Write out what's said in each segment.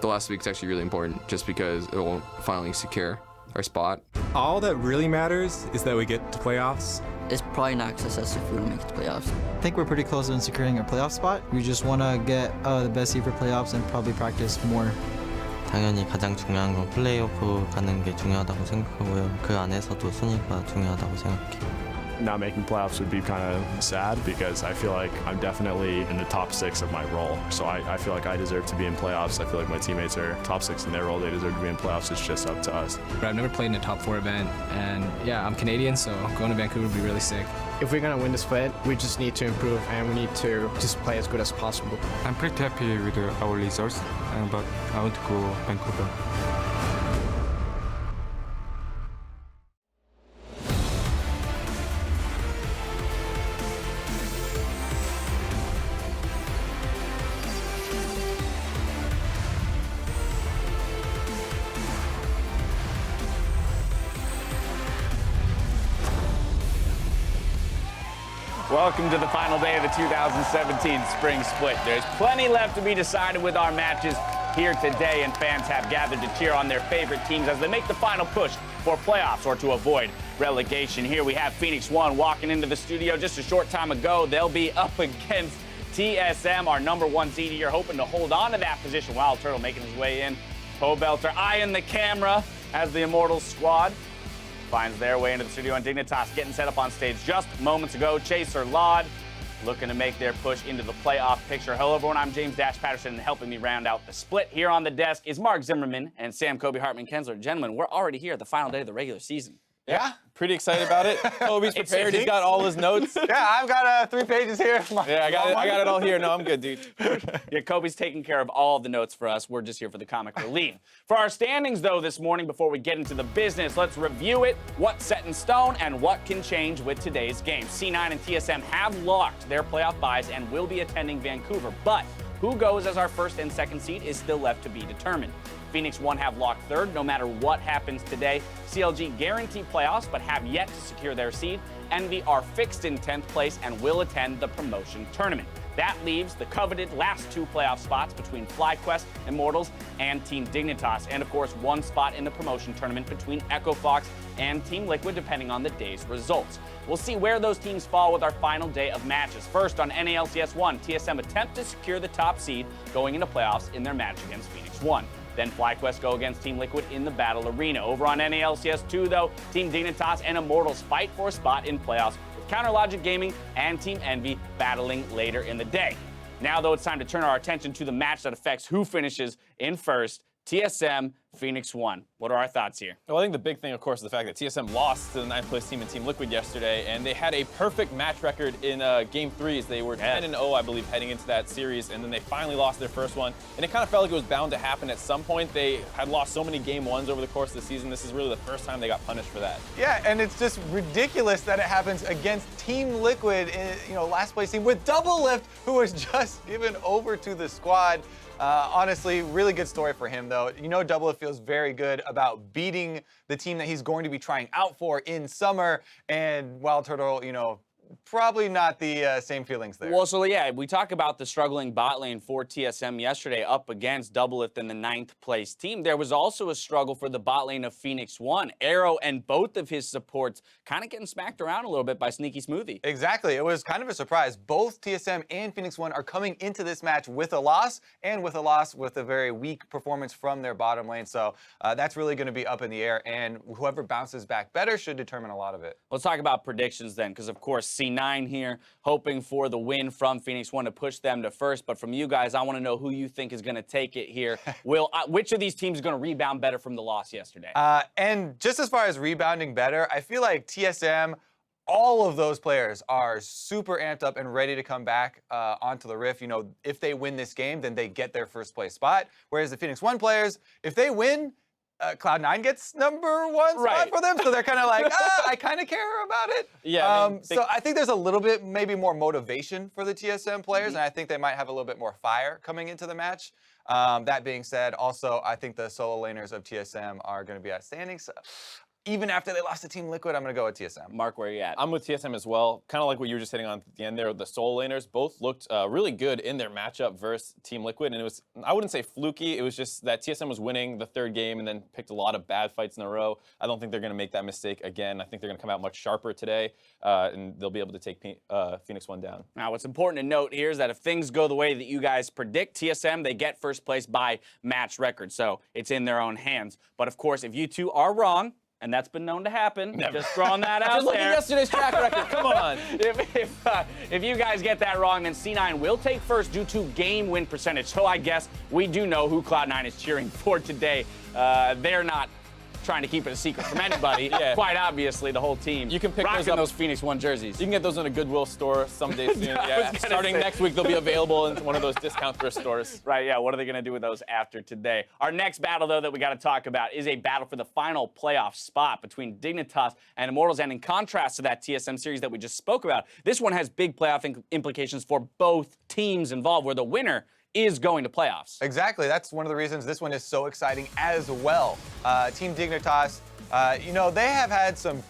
the last week's actually really important just because it will finally secure our spot. All that really matters is that we get to playoffs. It's probably not success if we don't make it to playoffs. I think we're pretty close to securing our playoff spot. We just want to get the best seed for playoffs and probably practice more. 당연히 가장 중요한 건 플레이오프 가는 게 중요하다고 생각하고요. 그 안에서도 순위가 중요하다고 생각해요. Not making playoffs would be kind of sad because I feel like I'm definitely in the top 6 of my role. So I feel like I deserve to be in playoffs. I feel like my teammates are top 6 in their role. They deserve to be in playoffs. It's just up to us. I've never played in a top 4 event, and yeah, I'm Canadian, so going to Vancouver would be really sick. If we're gonna win the split, we just need to improve and we need to just play as good as possible. I'm pretty happy with our results, but I want to go Vancouver. Welcome to the final day of the 2017 Spring Split. There's plenty left to be decided with our matches here today, and fans have gathered to cheer on their favorite teams as they make the final push for playoffs or to avoid relegation. Here we have Phoenix One walking into the studio just a short time ago. They'll be up against TSM, our #1 seed here, hoping to hold on to that position. Wild Turtle making his way in. Pobelter eyeing the camera as the Immortals squad finds their way into the studio, and Dignitas getting set up on stage just moments ago. Chaser Laud looking to make their push into the playoff picture. Hello, everyone. I'm James Dash Patterson, and helping me round out the split here on the desk is Mark Zimmerman and Sam Kobe Hartman-Kensler. Gentlemen, we're already here at the final day of the regular season. Yeah, pretty excited about it. Kobe's prepared. He's got all his notes. Yeah, I've got 3 pages here. Yeah, I got it all here. No, I'm good, dude. Yeah, Kobe's taking care of all of the notes for us. We're just here for the comic relief. For our standings, though, this morning, before we get into the business, let's review it, what's set in stone, and what can change with today's game. C9 and TSM have locked their playoff byes and will be attending Vancouver, but who goes as our first and second seed is still left to be determined. Phoenix One have locked third no matter what happens today. CLG guaranteed playoffs but have yet to secure their seed. Envy are fixed in 10th place and will attend the promotion tournament. That leaves the coveted last 2 playoff spots between FlyQuest, Immortals, and Team Dignitas. And of course, 1 spot in the promotion tournament between Echo Fox and Team Liquid, depending on the day's results. We'll see where those teams fall with our final day of matches. First, on NALCS 1, TSM attempt to secure the top seed going into playoffs in their match against Phoenix One. Then FlyQuest go against Team Liquid in the Battle Arena. Over on NALCS 2, though, Team Dignitas and Immortals fight for a spot in playoffs, with Counterlogic Gaming and Team Envy battling later in the day. Now, though, it's time to turn our attention to the match that affects who finishes in first. TSM, Phoenix One. What are our thoughts here? Well, I think the big thing, of course, is the fact that TSM lost to the 9th place team in Team Liquid yesterday, and they had a perfect match record in Game 3s. They were 10-0, I believe, heading into that series, and then they finally lost their first one. And it kind of felt like it was bound to happen at some point. They had lost so many Game 1s over the course of the season. This is really the first time they got punished for that. Yeah, and it's just ridiculous that it happens against Team Liquid, last place team with Doublelift, who was just given over to the squad. Honestly, really good story for him, though. Doublelift feels very good about beating the team that he's going to be trying out for in summer, and Wild Turtle, probably not the same feelings there. Well, so yeah, we talk about the struggling bot lane for TSM yesterday up against Doublelift and the 9th place team. There was also a struggle for the bot lane of Phoenix One. Arrow and both of his supports kind of getting smacked around a little bit by Sneaky Smoothie. Exactly. It was kind of a surprise. Both TSM and Phoenix One are coming into this match with a loss, and with a very weak performance from their bottom lane. So that's really going to be up in the air, and whoever bounces back better should determine a lot of it. Let's talk about predictions then, because of course, C9 here, hoping for the win from Phoenix One to push them to first. But from you guys, I want to know who you think is going to take it here. Which of these teams is going to rebound better from the loss yesterday? And just as far as rebounding better, I feel like TSM, all of those players are super amped up and ready to come back onto the Rift. If they win this game, then they get their first place spot. Whereas the Phoenix One players, if they win, Cloud9 gets #1 spot for them, so they're kind of like, I kind of care about it. Yeah. So I think there's a little bit, maybe more motivation for the TSM players, and I think they might have a little bit more fire coming into the match. That being said, also, I think the solo laners of TSM are going to be outstanding. So even after they lost to Team Liquid, I'm going to go with TSM. Mark, where are you at? I'm with TSM as well. Kind of like what you were just hitting on at the end there. The solo laners both looked really good in their matchup versus Team Liquid. And it was, I wouldn't say fluky. It was just that TSM was winning the third game and then picked a lot of bad fights in a row. I don't think they're going to make that mistake again. I think they're going to come out much sharper today. And they'll be able to take Phoenix 1 down. Now, what's important to note here is that if things go the way that you guys predict, TSM, they get first place by match record. So it's in their own hands. But of course, if you two are wrong, and that's been known to happen. Never. Just throwing that out Look there. at yesterday's track record. Come on. If you guys get that wrong, then C9 will take first due to game win percentage. So I guess we do know who Cloud9 is cheering for today. They're not trying to keep it a secret from anybody. Yeah. Quite obviously, the whole team. You can pick rocking those up. those Phoenix 1 jerseys. You can get those in a Goodwill store someday soon. Yeah. Starting next week, they'll be available in one of those discount thrift stores. Right, yeah. What are they going to do with those after today? Our next battle, though, that we got to talk about is a battle for the final playoff spot between Dignitas and Immortals. And in contrast to that TSM series that we just spoke about, this one has big playoff implications for both teams involved, where the winner is going to playoffs. Exactly. That's one of the reasons this one is so exciting as well. Team Dignitas, you know, they have had some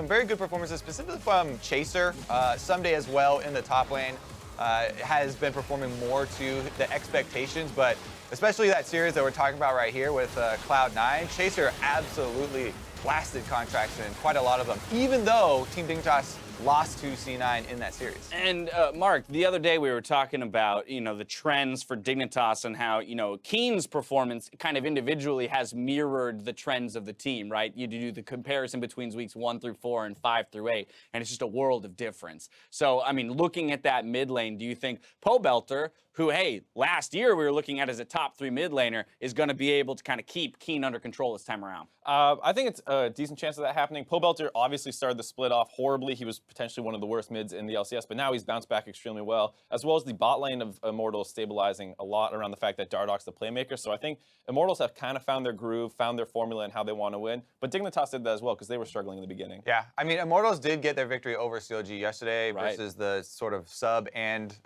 very good performances, specifically from Chaser. Someday as well in the top lane has been performing more to the expectations, but especially that series that we're talking about right here with Cloud9, Chaser absolutely blasted contracts in quite a lot of them, even though Team Dignitas lost to C9 in that series. And Mark, the other day we were talking about, you know, the trends for Dignitas and how, you know, Keen's performance kind of individually has mirrored the trends of the team, right? You do the comparison between weeks 1 through 4 and 5 through 8, and it's just a world of difference. So, I mean, looking at that mid lane, do you think Pobelter, who, hey, last year we were looking at as a top 3 mid laner, is going to be able to kind of keep Keen under control this time around? I think it's a decent chance of that happening. Pobelter obviously started the split off horribly. He was potentially one of the worst mids in the LCS, but now he's bounced back extremely well, as well as the bot lane of Immortals stabilizing a lot around the fact that Dardoch's the playmaker. So I think Immortals have kind of found their groove, found their formula and how they want to win. But Dignitas did that as well because they were struggling in the beginning. Yeah, I mean, Immortals did get their victory over CLG yesterday versus the sort of sub and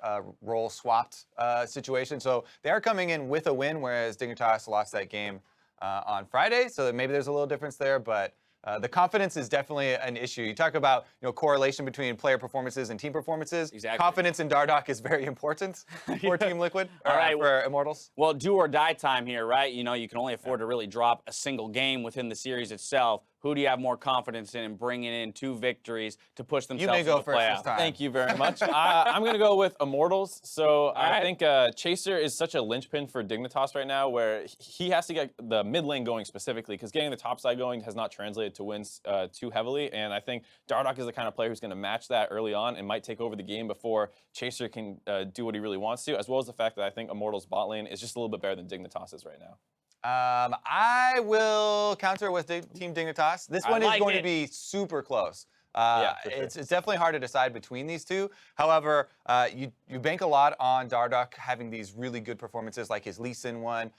role swapped situation. So they are coming in with a win, whereas Dignitas lost that game on Friday. So maybe there's a little difference there, but the confidence is definitely an issue. You talk about, you know, correlation between player performances and team performances. Exactly. Confidence in Dardoch is very important for Team Liquid, All right, for Immortals. Well, do or die time here, right? You know, you can only afford to really drop a single game within the series itself. Who do you have more confidence in bringing in 2 victories to push themselves You may go into the first playoff? this time. Thank you very much. I'm going to go with Immortals. So I think Chaser is such a linchpin for Dignitas right now, where he has to get the mid lane going specifically, because getting the top side going has not translated to wins too heavily. And I think Dardoch is the kind of player who's going to match that early on and might take over the game before Chaser can do what he really wants to, as well as the fact that I think Immortals bot lane is just a little bit better than Dignitas is right now. I will counter with Team Dignitas. This one is going to be super close. Yeah, for sure. It's definitely hard to decide between these two. However, you bank a lot on Dardoch having these really good performances like his Lee Sin one.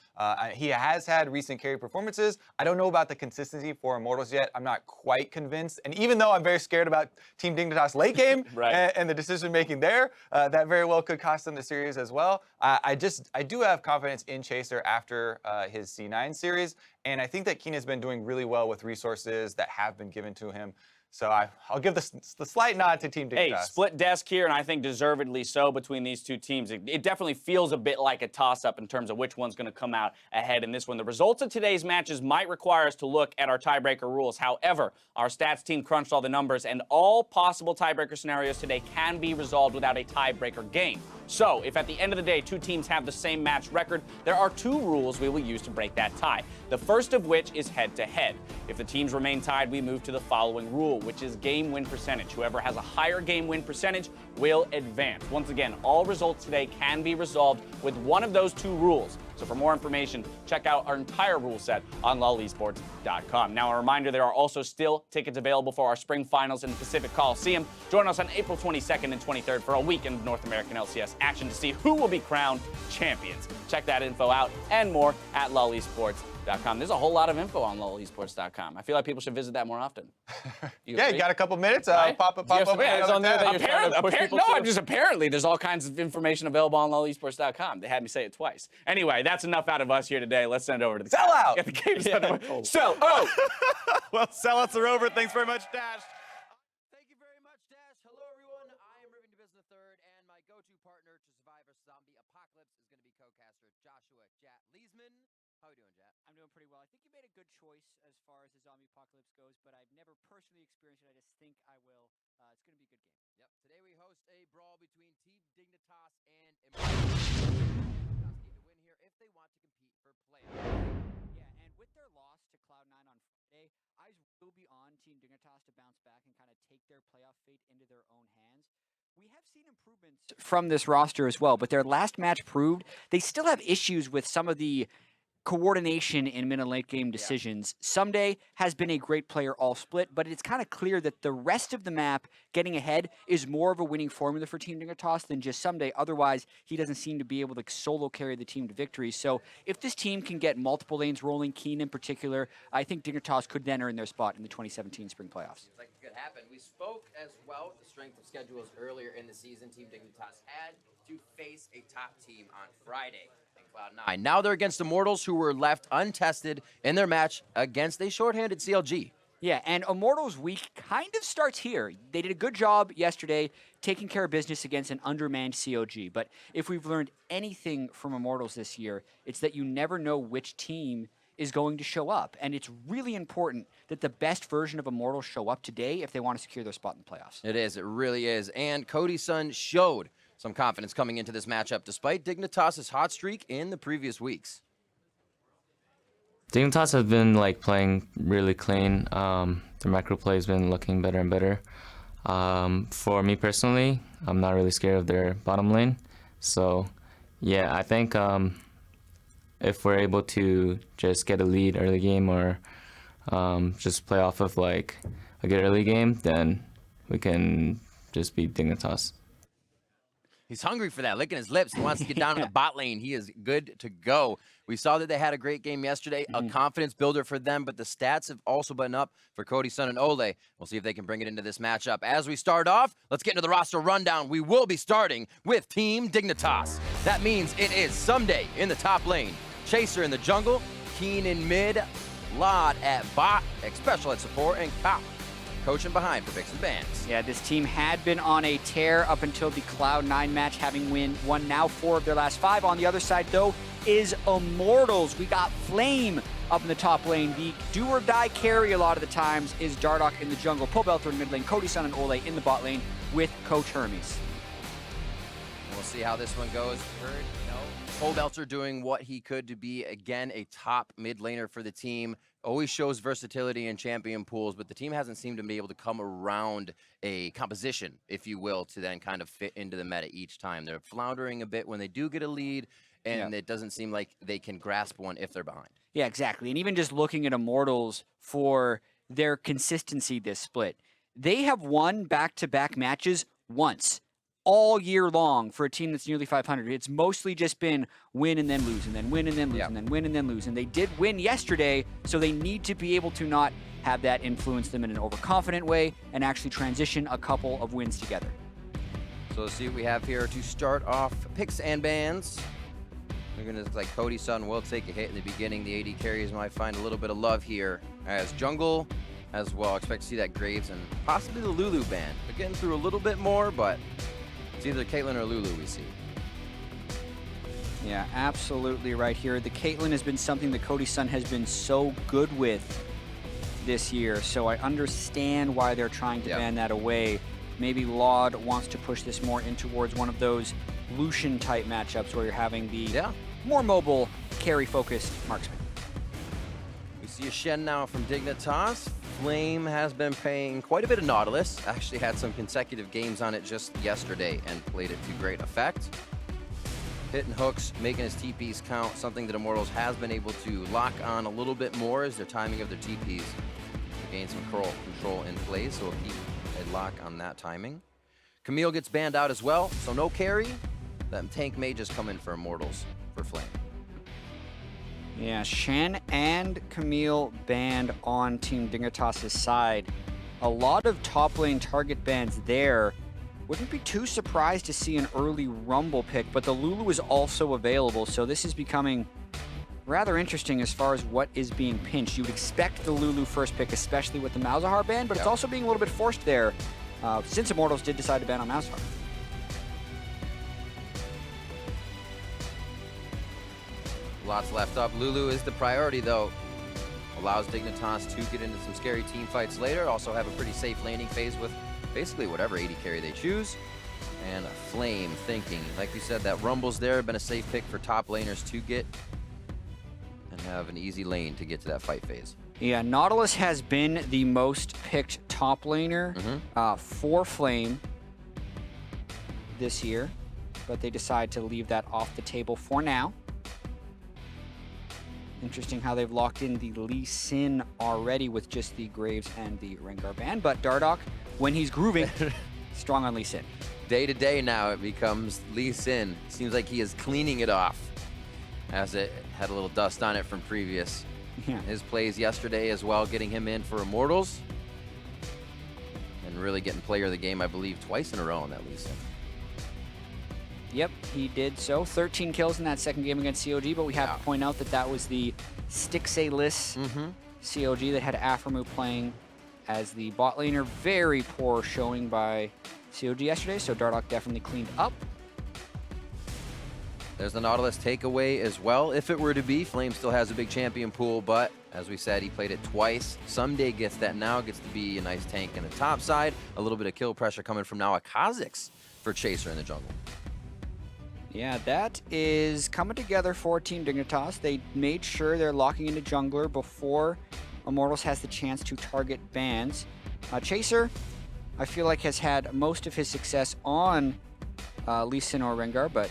He has had recent carry performances. I don't know about the consistency for Immortals yet. I'm not quite convinced. And even though I'm very scared about Team Dignitas late game and the decision making there, that very well could cost them the series as well. I do have confidence in Chaser after his C9 series. And I think that Keen has been doing really well with resources that have been given to him. So I'll give the slight nod to Team Dignitas. Hey, split desk here, and I think deservedly so between these two teams. It definitely feels a bit like a toss-up in terms of which one's going to come out ahead in this one. The results of today's matches might require us to look at our tiebreaker rules. However, our stats team crunched all the numbers, and all possible tiebreaker scenarios today can be resolved without a tiebreaker game. So, if at the end of the day 2 teams have the same match record, there are 2 rules we will use to break that tie. The first of which is head-to-head. If the teams remain tied, we move to the following rule, which is game win percentage. Whoever has a higher game win percentage will advance. Once again, all results today can be resolved with one of those 2 rules. So for more information, check out our entire rule set on lolesports.com. Now, a reminder, there are also still tickets available for our spring finals in the Pacific Coliseum. Join us on April 22nd and 23rd for a weekend of North American LCS action to see who will be crowned champions. Check that info out and more at lolesports.com. LOLesports.com. There's a whole lot of info on LOLesports.com. I feel like people should visit that more often. Yeah, you got a couple minutes? Right? Pop Do you have some over. ads on there that you're trying to push people to? I'm just apparently there's all kinds of information available on LOLesports.com. They had me say it twice. Anyway, that's enough out of us here today. Let's send it over to the Sell out. Get the games Sell out. Well, sellouts are over. Thanks very much, Dash. Thank you very much, Dash. Hello, everyone. I am Riven DeViz III, and my go-to partner to survive a zombie apocalypse is going to be co-caster Joshua Jat Leesman. How are we doing, Jat? I'm doing pretty well. I think you made a good choice as far as the zombie apocalypse goes, but I've never personally experienced it. I just think I will. It's going to be a good game. Yep. Today we host a brawl between Team Dignitas and Immortals. Dignitas need to win here if they want to compete for playoffs. Yeah, and with their loss to Cloud9 on Friday, eyes will be on Team Dignitas to bounce back and kind of take their playoff fate into their own hands. We have seen improvements from this roster as well, but their last match proved they still have issues with some of the coordination in mid and late game decisions. Someday has been a great player all split, but it's kind of clear that the rest of the map getting ahead is more of a winning formula for Team Dignitas than just Someday. Otherwise, he doesn't seem to be able to solo carry the team to victory. So if this team can get multiple lanes rolling, Keen in particular, I think Dignitas could then earn their spot in the 2017 spring playoffs. Seems like it could happen. We spoke as well with the strength of schedules earlier in the season. Team Dignitas had to face a top team on Friday. Cloud9. Now they're against Immortals, who were left untested in their match against a shorthanded CLG. Yeah, and Immortals' week kind of starts here. They did a good job yesterday taking care of business against an undermanned COG. But if we've learned anything from Immortals this year, it's that you never know which team is going to show up. And it's really important that the best version of Immortals show up today if they want to secure their spot in the playoffs. It is. It really is. And Cody's son showed some confidence coming into this matchup, despite Dignitas' hot streak in the previous weeks. Dignitas has been playing really clean. The macro play has been looking better and better. For me personally, I'm not really scared of their bottom lane. So yeah, I think if we're able to just get a lead early game or just play off of a good early game, then we can just beat Dignitas. He's hungry for that, licking his lips. He wants to get down in the bot lane. He is good to go. We saw that they had a great game yesterday, a confidence builder for them, but the stats have also been up for Cody, Sun, and Ole. We'll see if they can bring it into this matchup. As we start off, let's get into the roster rundown. We will be starting with Team Dignitas. That means it is Someday in the top lane, Chaser in the jungle, Keen in mid, Lod at bot, Special at support, and Cop coaching behind for picks and bans. Yeah, this team had been on a tear up until the Cloud9 match, having won now 4 of their last 5. On the other side, though, is Immortals. We got Flame up in the top lane. The do-or-die carry a lot of the times is Dardoch in the jungle, Pobelter in mid lane, Cody, Sun, and Ole in the bot lane with Coach Hermes. We'll see how this one goes. Pobelter doing what he could to be, again, a top mid laner for the team. Always shows versatility in champion pools, but the team hasn't seemed to be able to come around a composition, if you will, to then kind of fit into the meta each time. They're floundering a bit when they do get a lead, and it doesn't seem like they can grasp one if they're behind. Yeah, exactly. And even just looking at Immortals for their consistency this split, they have won back-to-back matches once all year long for a team that's nearly 500. It's mostly just been win and then lose, and then win and then lose, and then win and then lose. And they did win yesterday, so they need to be able to not have that influence them in an overconfident way and actually transition a couple of wins together. So let's see what we have here to start off picks and bans. We're going to look like Cody Sun will take a hit in the beginning. The AD carries might find a little bit of love here as jungle as well. Expect to see that Graves and possibly the Lulu ban. They're getting through a little bit more, but it's either Caitlyn or Lulu we see. Yeah, absolutely right here. The Caitlyn has been something that Cody Sun has been so good with this year, so I understand why they're trying to ban that away. Maybe Laud wants to push this more in towards one of those Lucian-type matchups where you're having the more mobile, carry-focused marksman. We see a Shen now from Dignitas. Flame has been playing quite a bit of Nautilus. Actually had some consecutive games on it just yesterday and played it to great effect. Hitting hooks, making his TPs count, something that Immortals has been able to lock on a little bit more is their timing of their TPs. To gain some control in plays, so we'll keep a lock on that timing. Camille gets banned out as well, so no carry. That tank may just come in for Immortals for Flame. Yeah, Shen and Camille banned on Team Dignitas' side. A lot of top lane target bans there. Wouldn't be too surprised to see an early Rumble pick, but the Lulu is also available, so this is becoming rather interesting as far as what is being pinched. You would expect the Lulu first pick, especially with the Malzahar ban, but it's also being a little bit forced there since Immortals did decide to ban on Malzahar. Lots left up. Lulu is the priority, though. Allows Dignitas to get into some scary team fights later. Also have a pretty safe landing phase with basically whatever AD carry they choose. And Flame thinking, like we said, that Rumble's there. Been a safe pick for top laners to get and have an easy lane to get to that fight phase. Yeah, Nautilus has been the most picked top laner for Flame this year, but they decide to leave that off the table for now. Interesting how they've locked in the Lee Sin already with just the Graves and the Rengar ban, but Dardoch, when he's grooving, strong on Lee Sin. Day to day now it becomes Lee Sin. Seems like he is cleaning it off as it had a little dust on it from previous. His plays yesterday as well, getting him in for Immortals. And really getting player of the game, I believe, twice in a row on that Lee Sin. Yep, he did so. 13 kills in that second game against COG, but we have to point out that that was the Stixalis COG that had Aphromu playing as the bot laner. Very poor showing by COG yesterday, so Dardoch definitely cleaned up. There's the Nautilus takeaway as well. If it were to be, Flame still has a big champion pool, but as we said, he played it twice. Someday gets that now, gets to be a nice tank in the top side. A little bit of kill pressure coming from now a Kha'Zix for Chaser in the jungle. Yeah, that is coming together for Team Dignitas. They made sure they're locking into jungler before Immortals has the chance to target bans. Chaser, I feel like, has had most of his success on Lee Sin or Rengar, but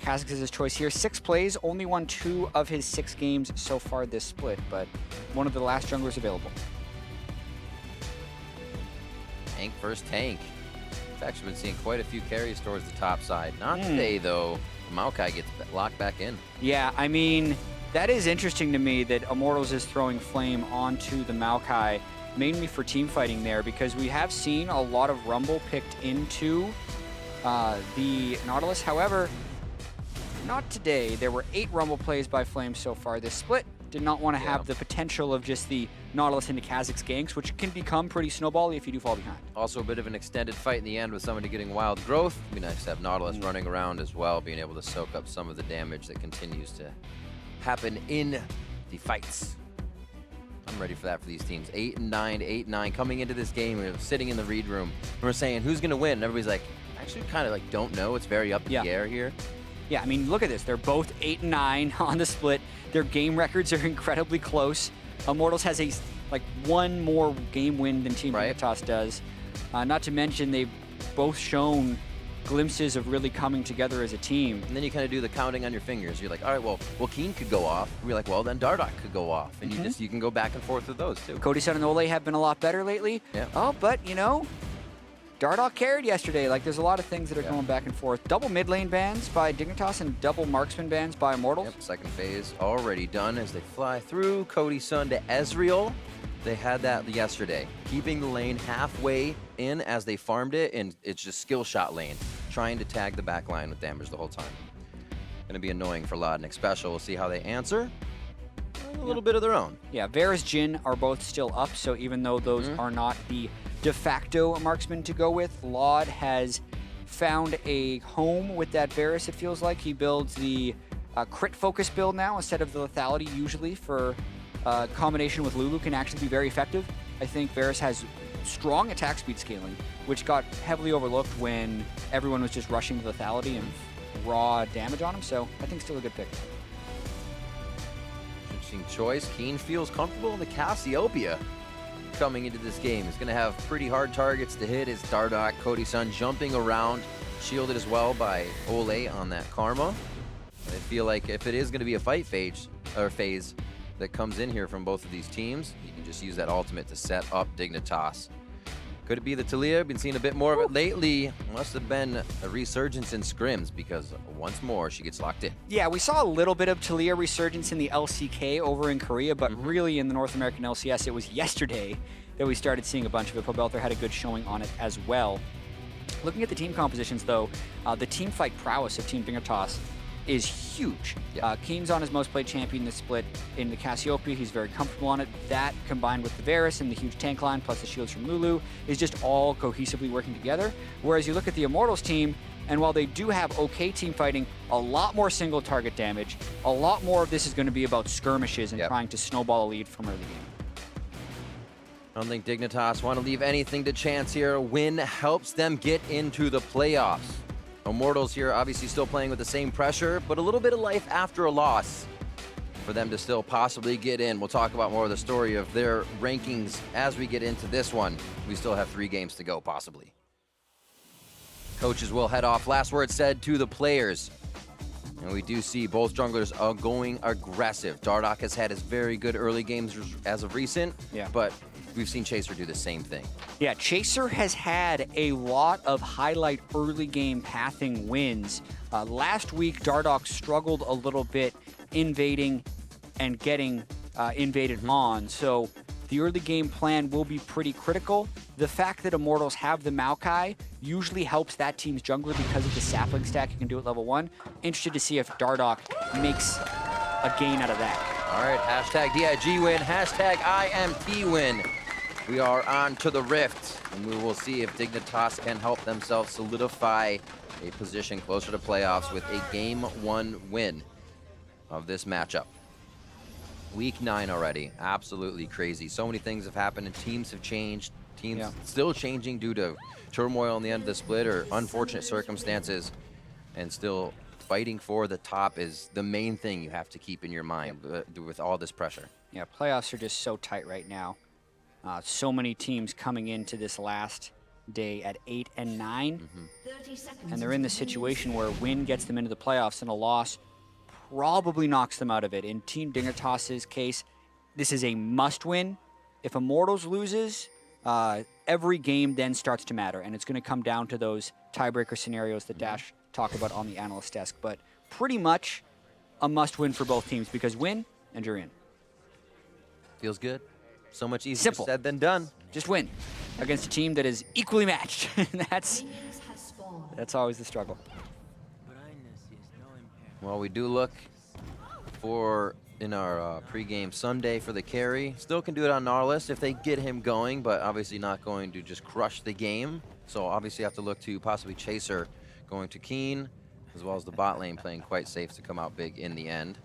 Kha'Zix is his choice here. 6 plays, only won 2 of his 6 games so far this split, but one of the last junglers available. Tank versus tank. I've actually been seeing quite a few carries towards the top side. Not today, though. Maokai gets locked back in. Yeah, I mean, that is interesting to me that Immortals is throwing Flame onto the Maokai, mainly for team fighting there, because we have seen a lot of Rumble picked into the Nautilus. However, not today. There were 8 Rumble plays by Flame so far this split. Did not want to have the potential of just the Nautilus into Kha'Zix ganks, which can become pretty snowbally if you do fall behind. Also a bit of an extended fight in the end with somebody getting wild growth. It'd be nice to have Nautilus running around as well, being able to soak up some of the damage that continues to happen in the fights. I'm ready for that for these teams. 8 and 9, 8 and 9 coming into this game. We're sitting in the read room and we're saying who's going to win. And everybody's like, actually kind of like don't know. It's very up in the air here. Yeah, I mean, look at this. They're both 8 and 9 on the split. Their game records are incredibly close. Immortals has a one more game win than Team Dignitas does. Not to mention they've both shown glimpses of really coming together as a team. And then you kind of do the counting on your fingers. You're like, all right, well, Keen could go off. We're like, well, then Dardoch could go off. And you can go back and forth with those too. Cody Sun and Ole have been a lot better lately. Yeah. Oh, but you know, Dardoch carried yesterday. Like, there's a lot of things that are going back and forth. Double mid lane bans by Dignitas and double marksman bans by Immortals. Yep, second phase already done as they fly through. Cody Sun to Ezreal. They had that yesterday, keeping the lane halfway in as they farmed it, and it's just skill shot lane, trying to tag the back line with damage the whole time. Gonna be annoying for Lodnik Special. We'll see how they answer. A little bit of their own. Yeah, Varus, Jhin are both still up, so even though those are not the de facto marksman to go with, Lod has found a home with that Varus, it feels like. He builds the crit focus build now instead of the lethality usually for combination with Lulu can actually be very effective. I think Varus has strong attack speed scaling, which got heavily overlooked when everyone was just rushing the lethality and raw damage on him, so I think still a good pick. Interesting choice. Keen feels comfortable in the Cassiopeia coming into this game. He's going to have pretty hard targets to hit. Is Dardoch, Cody Sun jumping around, shielded as well by Ole on that Karma. I feel like if it is going to be a fight phase that comes in here from both of these teams, you can just use that ultimate to set up Dignitas. Could it be the Talia? Been seeing a bit more of it lately. Must have been a resurgence in scrims because once more she gets locked in. Yeah, we saw a little bit of Talia resurgence in the LCK over in Korea, but really in the North American LCS, it was yesterday that we started seeing a bunch of it. Pobelter had a good showing on it as well. Looking at the team compositions, though, the team fight prowess of Team Dignitas is huge. Keen's on his most played champion this split in the Cassiopeia. He's very comfortable on it. That combined with the Varus and the huge tank line plus the shields from Lulu is just all cohesively working together. Whereas you look at the Immortals team, and while they do have okay team fighting, a lot more single target damage, a lot more of this is going to be about skirmishes and trying to snowball a lead from early game. I don't think Dignitas want to leave anything to chance here. A win helps them get into the playoffs. Immortals here obviously still playing with the same pressure, but a little bit of life after a loss for them to still possibly get in. We'll talk about more of the story of their rankings as we get into this one. We still have 3 games to go, possibly. Coaches will head off. Last word said to the players. And we do see both junglers are going aggressive. Dardoch has had his very good early games as of recent, but we've seen Chaser do the same thing. Yeah, Chaser has had a lot of highlight early game pathing wins. Last week, Dardoch struggled a little bit invading and getting invaded on, so the early game plan will be pretty critical. The fact that Immortals have the Maokai usually helps that team's jungler because of the sapling stack you can do at level 1. Interested to see if Dardoch makes a gain out of that. All right, hashtag DIG win, hashtag IMT win. We are on to the Rift, and we will see if Dignitas can help themselves solidify a position closer to playoffs with a Game 1 win of this matchup. Week 9 already, absolutely crazy. So many things have happened and teams have changed. Teams still changing due to turmoil on the end of the split or unfortunate circumstances, and still fighting for the top is the main thing you have to keep in your mind with all this pressure. Yeah, playoffs are just so tight right now. So many teams coming into this last day at 8 and 9, and they're in the situation where a win gets them into the playoffs and a loss probably knocks them out of it. In Team Dignitas' case, this is a must-win. If Immortals loses, every game then starts to matter, and it's going to come down to those tiebreaker scenarios that Dash talked about on the analyst desk. But pretty much a must-win for both teams because win and you're in. Feels good. So much easier said than done. Just win against a team that is equally matched. That's always the struggle. Well, we do look for in our pregame Sunday for the carry. Still can do it on Gnarlist if they get him going, but obviously not going to just crush the game. So obviously have to look to possibly Chaser going to Keen, as well as the bot lane playing quite safe to come out big in the end.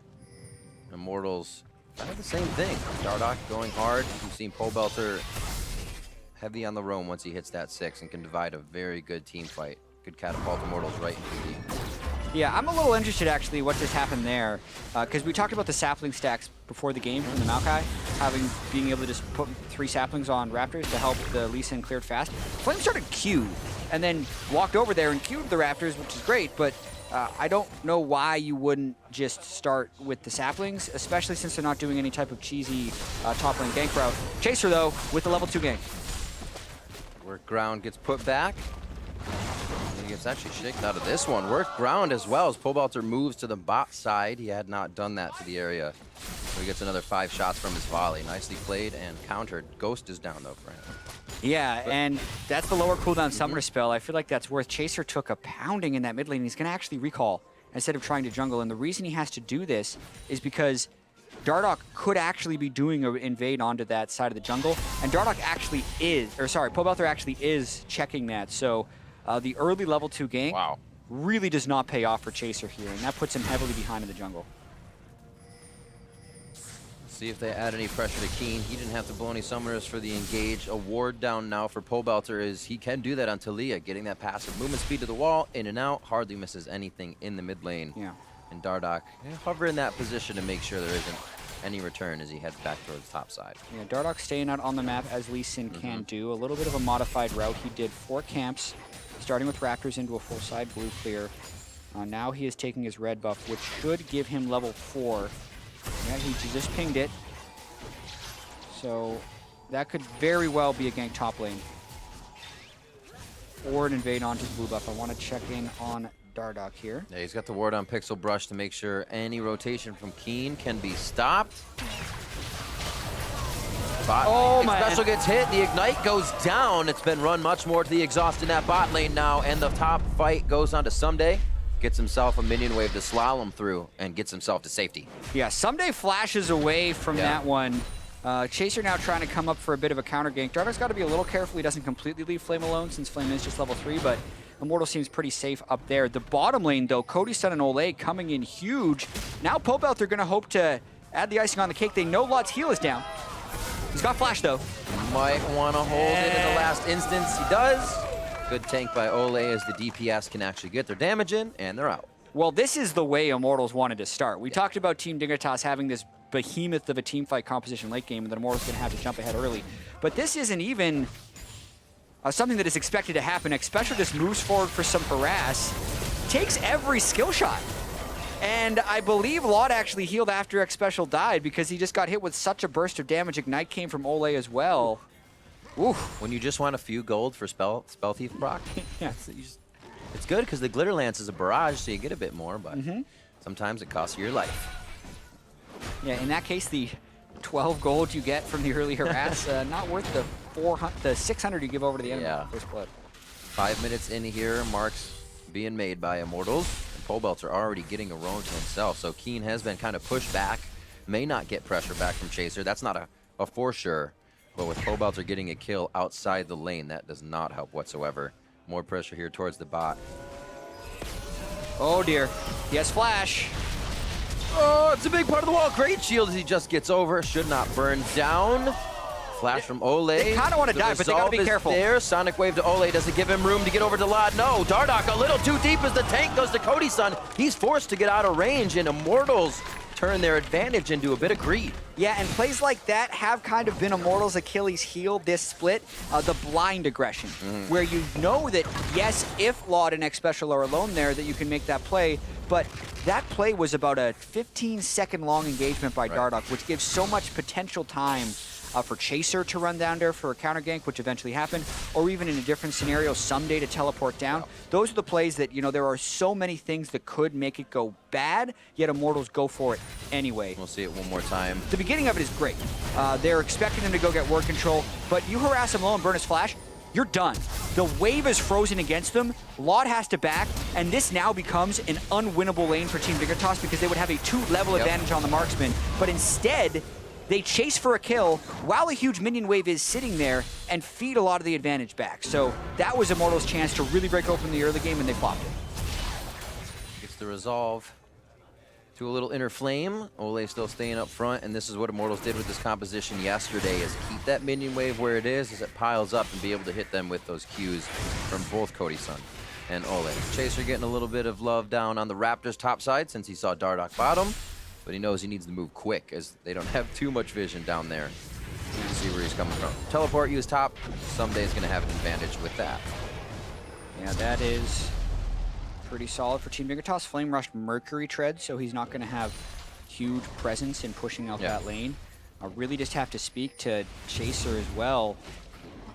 Immortals kind of the same thing. Dardoch going hard. We've seen Pobelter heavy on the roam once he hits that 6 and can divide a very good team fight. Could catapult Immortals right into the... Yeah, I'm a little interested actually what just happened there, because we talked about the sapling stacks before the game from the Maokai, being able to just put 3 saplings on Raptors to help the Lee Sin cleared fast. Flame started Q, and then walked over there and Q'd the Raptors, which is great, but I don't know why you wouldn't just start with the saplings, especially since they're not doing any type of cheesy top lane gank route. Chaser, though, with the level 2 gank. Work ground gets put back. He gets actually shaken out of this one. Work ground as well as Pobelter moves to the bot side. He had not done that to the area. So he gets another 5 shots from his volley. Nicely played and countered. Ghost is down, though, for him. Yeah, and that's the lower cooldown summoner spell. I feel like that's worth. Chaser took a pounding in that mid lane. He's going to actually recall instead of trying to jungle. And the reason he has to do this is because Dardoch could actually be doing an invade onto that side of the jungle. And Dardoch actually is, or sorry, Pobelter actually is checking that. So the early level 2 gank really does not pay off for Chaser here. And that puts him heavily behind in the jungle. See if they add any pressure to Keen. He didn't have to blow any summoners for the engage. A ward down now for Pobelter is he can do that on Talia, getting that passive movement speed to the wall, in and out, hardly misses anything in the mid lane. Yeah. And Dardoch hover in that position to make sure there isn't any return as he heads back towards the top side. Yeah, Dardoch staying out on the map as Lee Sin can do. A little bit of a modified route. He did 4 camps, starting with Raptors into a full side blue clear. Now he is taking his red buff, which should give him level 4. Yeah, he just pinged it. So that could very well be a gank top lane. or an invade onto the blue buff. I want to check in on Dardoch here. Yeah, he's got the ward on Pixel Brush to make sure any rotation from Keen can be stopped. Bot special gets hit, the Ignite goes down. It's been run much more to the exhaust in that bot lane now, and the top fight goes on to Someday. Gets himself a minion wave to slalom through and gets himself to safety. Yeah, Someday flashes away from that one. Chaser now trying to come up for a bit of a counter gank. Dardoch's got to be a little careful he doesn't completely leave Flame alone since Flame is just level 3, but Immortal seems pretty safe up there. The bottom lane, though, Cody Sun and Olay coming in huge. Now Pobelt, they're going to hope to add the icing on the cake. They know Lot's heal is down. He's got flash, though. Might want to hold it in the last instance. He does. Good tank by Olay as the DPS can actually get their damage in, and they're out. Well, this is the way Immortals wanted to start. We talked about Team Dignitas having this behemoth of a teamfight composition late game, and that Immortals going to have to jump ahead early. But this isn't even something that is expected to happen. Xpecial just moves forward for some harass, takes every skill shot. And I believe Lot actually healed after Xpecial died because he just got hit with such a burst of damage. Ignite came from Olay as well. Oof. When you just want a few gold for Spell Thief proc, yeah. It's good because the Glitter Lance is a barrage, so you get a bit more, but sometimes it costs you your life. Yeah, in that case, the 12 gold you get from the early harass, not worth the 600 you give over to the enemy. Yeah. First blood. 5 minutes in here, marks being made by Immortals. And Pobelts are already getting a roam to himself, so Keen has been kind of pushed back. May not get pressure back from Chaser. That's not a for sure. But with Pobelts getting a kill outside the lane, that does not help whatsoever. More pressure here towards the bot. Oh dear, he has flash. Oh, it's a big part of the wall. Great shield as he just gets over. Should not burn down. Flash from Olay. They kind of want to die, but they got to be careful. There. Sonic Wave to Olay. Does it give him room to get over to Lod? No. Dardoch a little too deep as the tank goes to Cody Sun. He's forced to get out of range, and Immortals turn their advantage into a bit of greed. Yeah, and plays like that have kind of been Immortals' Achilles heel this split. The blind aggression, where you know that, yes, if Laud and Xpecial are alone there, that you can make that play, but that play was about a 15-second long engagement by Dardoch, which gives so much potential time for Chaser to run down there for a counter gank, which eventually happened, or even in a different scenario, Someday to teleport down. Those are the plays that, you know, there are so many things that could make it go bad, yet Immortals go for it anyway. We'll see it one more time. The beginning of it is great. They're expecting him to go get word control, but you harass him low and burn his flash, you're done. The wave is frozen against them, Laud has to back, and this now becomes an unwinnable lane for Team Dignitas because they would have a 2-level advantage on the marksman, but instead, they chase for a kill while a huge minion wave is sitting there and feed a lot of the advantage back. So that was Immortals' chance to really break open the early game, and they flopped it. Gets the resolve to a little inner flame. Olay still staying up front, and this is what Immortals did with this composition yesterday, is keep that minion wave where it is as it piles up and be able to hit them with those Qs from both Cody Sun and Olay. Chaser getting a little bit of love down on the Raptors top side since he saw Dardoch bottom. But he knows he needs to move quick as they don't have too much vision down there to see where he's coming from. Teleport use top. Someday's going to have an advantage with that. Yeah, that is pretty solid for Team Dignitas. Flame rushed Mercury Tread, so he's not going to have huge presence in pushing out that lane. I really just have to speak to Chaser as well.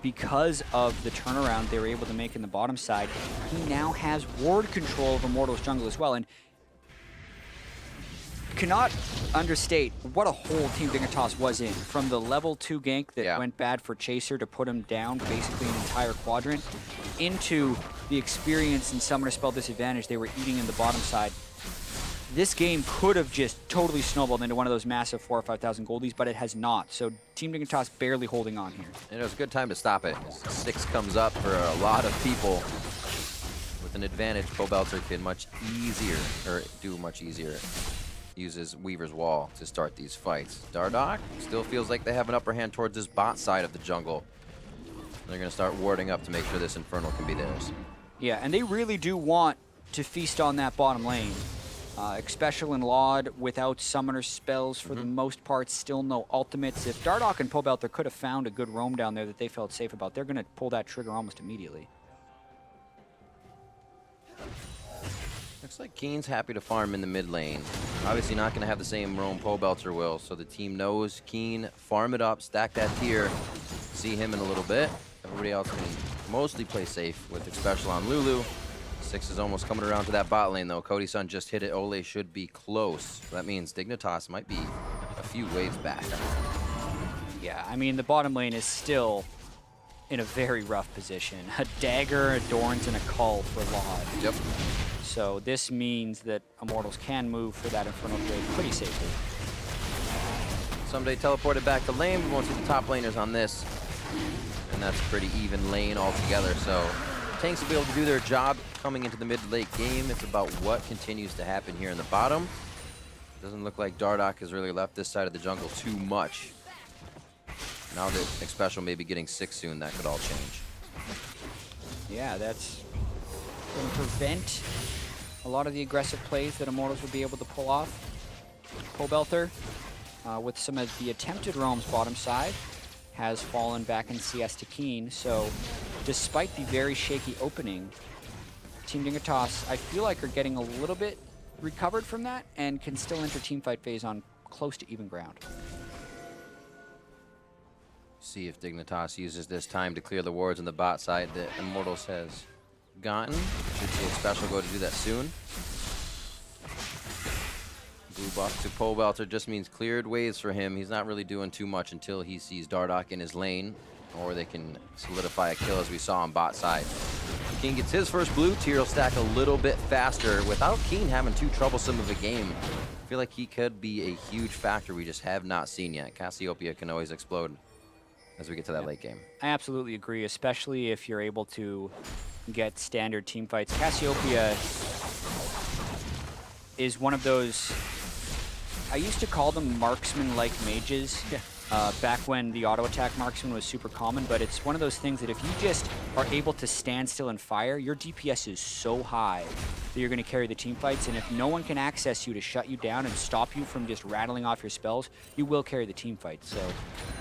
Because of the turnaround they were able to make in the bottom side, he now has ward control of Immortals jungle as well. And cannot understate what a hole Team Dignitas was in. From the level 2 gank that went bad for Chaser to put him down basically an entire quadrant, into the experience and Summoner Spell disadvantage they were eating in the bottom side. This game could have just totally snowballed into one of those massive 4,000 or 5,000 goldies, but it has not. So Team Dignitas barely holding on here. And it was a good time to stop it. 6 comes up for a lot of people. With an advantage, Pobelter can much easier, or do much easier. Uses Weaver's Wall to start these fights. Dardoch still feels like they have an upper hand towards this bot side of the jungle. They're going to start warding up to make sure this Infernal can be theirs. Yeah, and they really do want to feast on that bottom lane. Xpecial and Laud without summoner spells for the most part, still no ultimates. If Dardoch and Pobelter could have found a good roam down there that they felt safe about, they're going to pull that trigger almost immediately. Looks like Keen's happy to farm in the mid lane. Obviously not going to have the same roam Pobelter will, so the team knows Keen, farm it up, stack that tier, see him in a little bit. Everybody else can mostly play safe with Special on Lulu. 6 is almost coming around to that bot lane, though. Cody Sun just hit it. Ole should be close. That means Dignitas might be a few waves back. Yeah, I mean, the bottom lane is still in a very rough position. A Dagger, a Dorns, and a Cull for Laud. Yep. So this means that Immortals can move for that Infernal Blade pretty safely. Someday teleported back to lane. We won't see the top laners on this. And that's a pretty even lane altogether. So tanks will be able to do their job coming into the mid-late game. It's about what continues to happen here in the bottom. Doesn't look like Dardoch has really left this side of the jungle too much. Now that Special may be getting 6 soon, that could all change. Yeah, that's going to prevent a lot of the aggressive plays that Immortals would be able to pull off. Pobelter, with some of the attempted roams bottom side, has fallen back in CS to Keen. So despite the very shaky opening, Team Dignitas, I feel like, are getting a little bit recovered from that and can still enter teamfight phase on close to even ground. See if Dignitas uses this time to clear the wards on the bot side that Immortals has gotten. Should see a Special go to do that soon. Blue buff to Pobelter just means cleared waves for him. He's not really doing too much until he sees Dardoch in his lane, or they can solidify a kill as we saw on bot side. Keen gets his first blue. Tyr will stack a little bit faster without Keen having too troublesome of a game. I feel like he could be a huge factor we just have not seen yet. Cassiopeia can always explode as we get to that late game. I absolutely agree, especially if you're able to get standard team fights. Cassiopeia is one of those, I used to call them marksman-like mages. Back when the auto attack marksman was super common, but it's one of those things that if you just are able to stand still and fire, your DPS is so high that you're going to carry the team fights, and if no one can access you to shut you down and stop you from just rattling off your spells, you will carry the team fight. So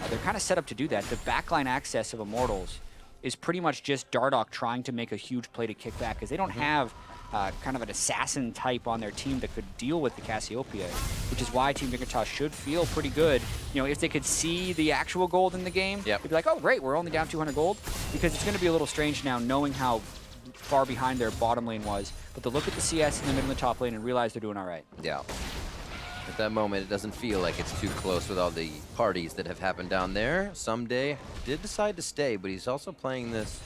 they're kind of set up to do that. The backline access of Immortals is pretty much just Dardoch trying to make a huge play to kick back, because they don't have kind of an assassin type on their team that could deal with the Cassiopeia, which is why Team Dignitas should feel pretty good. You know, if they could see the actual gold in the game, they'd be like, oh, great, we're only down 200 gold, because it's going to be a little strange now knowing how far behind their bottom lane was. But to look at the CS in the middle of the top lane and realize they're doing all right. Yeah. At that moment, it doesn't feel like it's too close with all the parties that have happened down there. Someday did decide to stay, but he's also playing this,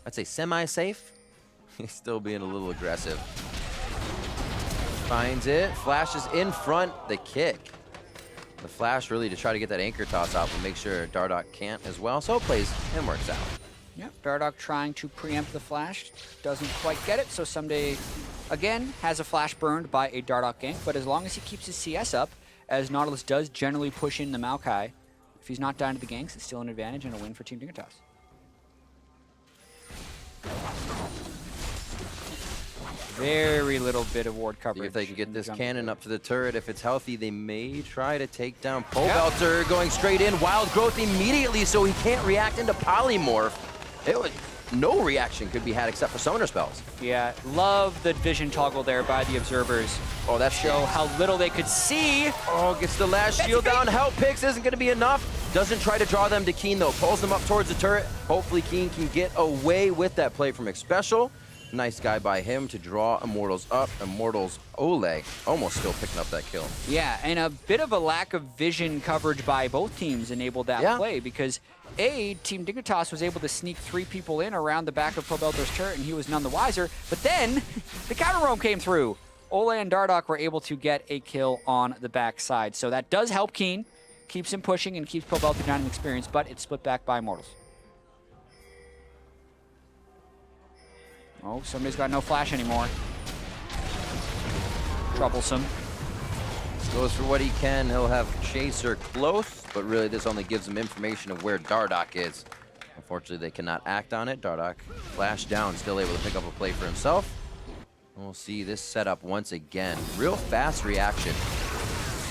I'd say, semi-safe. He's still being a little aggressive. Finds it, flashes in front, the kick. The flash really to try to get that anchor toss out, but make sure Dardoch can't as well, so it plays and works out. Yep, Dardoch trying to preempt the flash, doesn't quite get it, so Someday, again, has a flash burned by a Dardoch gank, but as long as he keeps his CS up, as Nautilus does generally push in the Maokai, if he's not down to the ganks, it's still an advantage and a win for Team Dignitas. Very little bit of ward coverage. If they can get this cannon up to the turret, if it's healthy, they may try to take down Pobelter. Going straight in, wild growth immediately, so he can't react into polymorph. No reaction could be had except for summoner spells. Yeah, love the vision toggle there by the observers. Oh, that show how little they could see. Oh, gets the last shield down. Help picks isn't going to be enough. Doesn't try to draw them to Keen, though. Pulls them up towards the turret. Hopefully Keen can get away with that play from Special. Nice guy by him to draw Immortals up. Immortals Ole almost still picking up that kill. Yeah, and a bit of a lack of vision coverage by both teams enabled that play, because Team Dignitas was able to sneak 3 people in around the back of Pobelter's turret, and he was none the wiser. But then the counter roam came through. Ole and Dardoch were able to get a kill on the backside. So that does help Keen, keeps him pushing and keeps Pobelter down in experience, but it's split back by Immortals. Oh, somebody's got no flash anymore. Troublesome. Goes for what he can. He'll have Chaser close, but really this only gives him information of where Dardoch is. Unfortunately, they cannot act on it. Dardoch flash down, still able to pick up a play for himself. We'll see this setup once again. Real fast reaction.